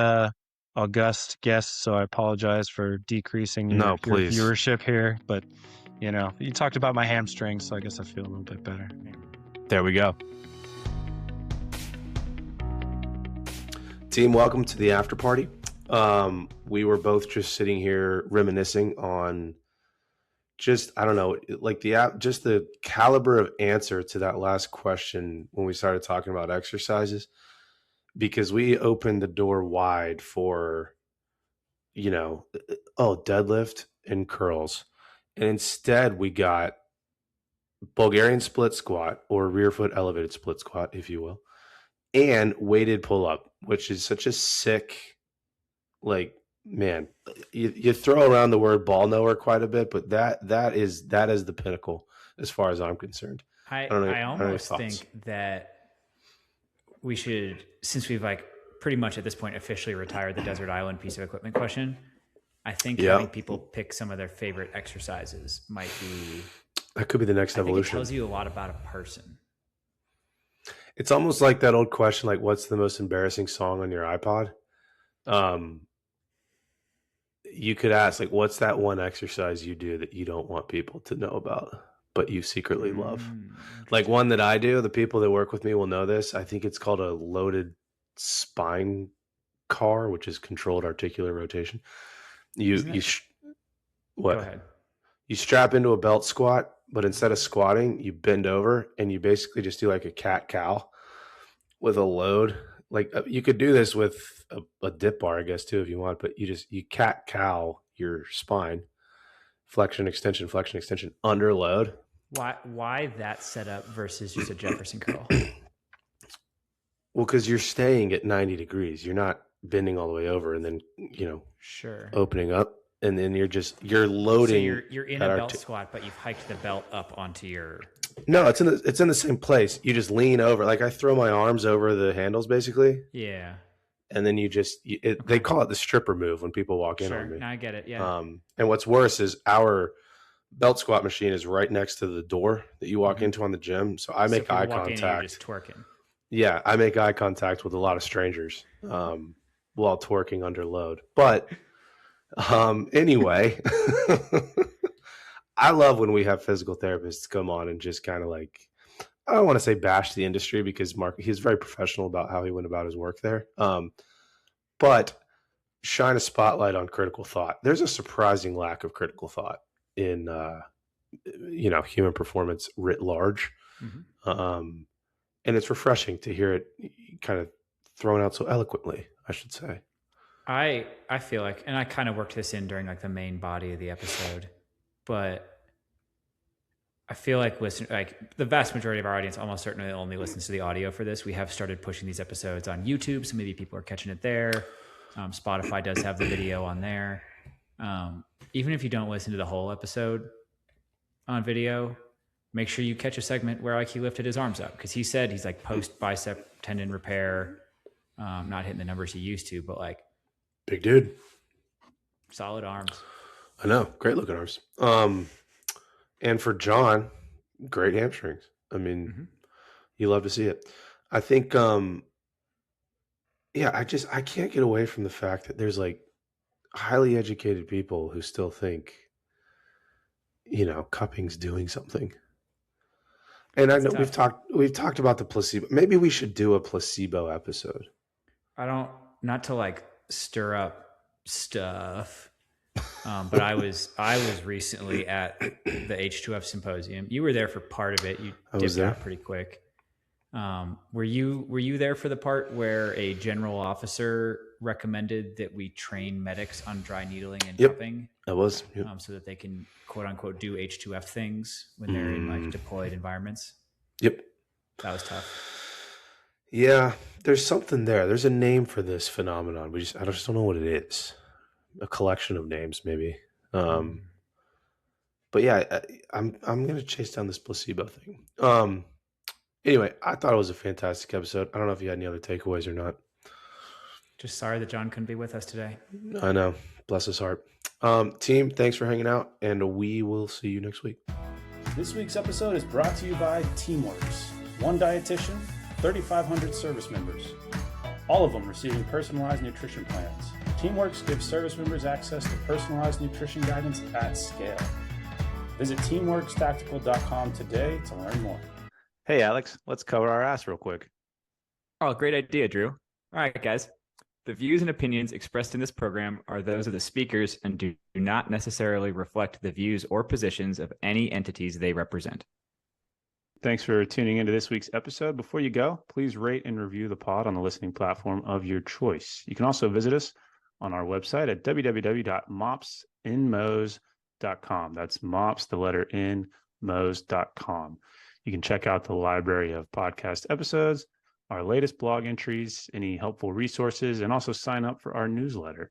august guests, so I apologize for decreasing your viewership here. But you talked about my hamstrings, so I guess I feel a little bit better. There we go. Team, welcome to the after party. We were both just sitting here reminiscing on I don't know, like the caliber of answer to that last question when we started talking about exercises, because we opened the door wide for, deadlift and curls. And instead we got Bulgarian split squat or rear foot elevated split squat, if you will, and weighted pull up, which is such a sick, like, man, you throw around the word ball knower quite a bit, but that is the pinnacle as far as I'm concerned. I almost think that we should, since we've like pretty much at this point officially retired the desert island piece of equipment question, I think having people pick some of their favorite exercises might be, that could be the next evolution. It tells you a lot about a person. It's almost like that old question, like, what's the most embarrassing song on your iPod? You could ask, like, what's that one exercise you do that you don't want people to know about, but you secretly love? Like one that I do, the people that work with me will know this. I think it's called a loaded spine car, which is controlled articular rotation. Go ahead. You strap into a belt squat, but instead of squatting, you bend over and you basically just do like a cat cow with a load. Like you could do this with a dip bar, I guess, too, if you want, but you cat cow your spine, flexion, extension, under load. Why that setup versus just a Jefferson curl? Well, because you're staying at 90 degrees. You're not bending all the way over and then, opening up. And then you're loading. So you're in a belt squat, but you've hiked the belt up onto your. No, it's in the same place. You just lean over. Like I throw my arms over the handles, basically. Yeah. and then they call it the stripper move when people walk in on me. Now I get it. Yeah. And what's worse is our belt squat machine is right next to the door that you walk into on the gym. So I make eye contact. You're just twerking. Yeah, I make eye contact with a lot of strangers while twerking under load. But anyway, I love when we have physical therapists come on and just kind of like, I don't want to say bash the industry, because Mark, he's very professional about how he went about his work there. But shine a spotlight on critical thought. There's a surprising lack of critical thought in, human performance writ large. And it's refreshing to hear it kind of thrown out so eloquently, I should say. I feel like, and I kind of worked this in during like the main body of the episode, but I feel like the vast majority of our audience almost certainly only listens to the audio for this. We have started pushing these episodes on YouTube, so maybe people are catching it there. Spotify does have the video on there. Even if you don't listen to the whole episode on video, make sure you catch a segment where like he lifted his arms up, because he said he's like post bicep tendon repair, not hitting the numbers he used to, but like big dude, solid arms. I know, great looking arms. And for John, great hamstrings. I mean, you love to see it. I think, I can't get away from the fact that there's like highly educated people who still think, cupping's doing something. And I know we've talked about the placebo. Maybe we should do a placebo episode. Not to like stir up stuff. But I was recently at the H2F symposium. You were there for part of it. You dipped out pretty quick. Were you there for the part where a general officer recommended that we train medics on dry needling and cupping? I was. Yep. So that they can quote unquote do H2F things when they're in like deployed environments. Yep. That was tough. Yeah, there's something there. There's a name for this phenomenon. I just don't know what it is. A collection of names, maybe. But yeah, I'm gonna chase down this placebo thing. Anyway, I thought it was a fantastic episode. I don't know if you had any other takeaways or not. Just sorry that John couldn't be with us today. I know. Bless his heart. Team, thanks for hanging out, and we will see you next week. This week's episode is brought to you by Teamworks. One dietitian, 3,500 service members. All of them receiving personalized nutrition plans. Teamworks gives service members access to personalized nutrition guidance at scale. Visit teamworkstactical.com today to learn more. Hey, Alex, let's cover our ass real quick. Oh, great idea, Drew. All right, guys. The views and opinions expressed in this program are those of the speakers and do not necessarily reflect the views or positions of any entities they represent. Thanks for tuning into this week's episode. Before you go, please rate and review the pod on the listening platform of your choice. You can also visit us on our website at www.mopsinmos.com. That's mops, the letter N, mos.com. You can check out the library of podcast episodes, our latest blog entries, any helpful resources, and also sign up for our newsletter.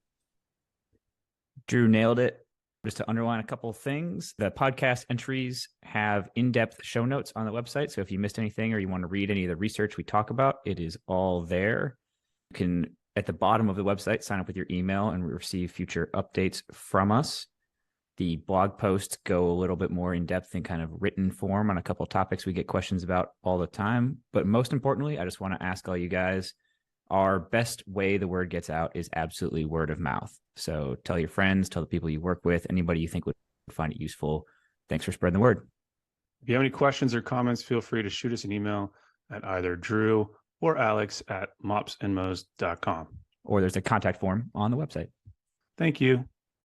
Drew nailed it. Just to underline a couple of things, the podcast entries have in-depth show notes on the website. So if you missed anything or you want to read any of the research we talk about, it is all there. You can, at the bottom of the website, sign up with your email and receive future updates from us. The blog posts go a little bit more in depth in kind of written form on a couple of topics we get questions about all the time. But most importantly, I just want to ask all you guys, our best way the word gets out is absolutely word of mouth. So tell your friends, tell the people you work with, anybody you think would find it useful. Thanks for spreading the word. If you have any questions or comments, feel free to shoot us an email at either Drew or Alex at mopsinmos.com. Or there's a contact form on the website. Thank you.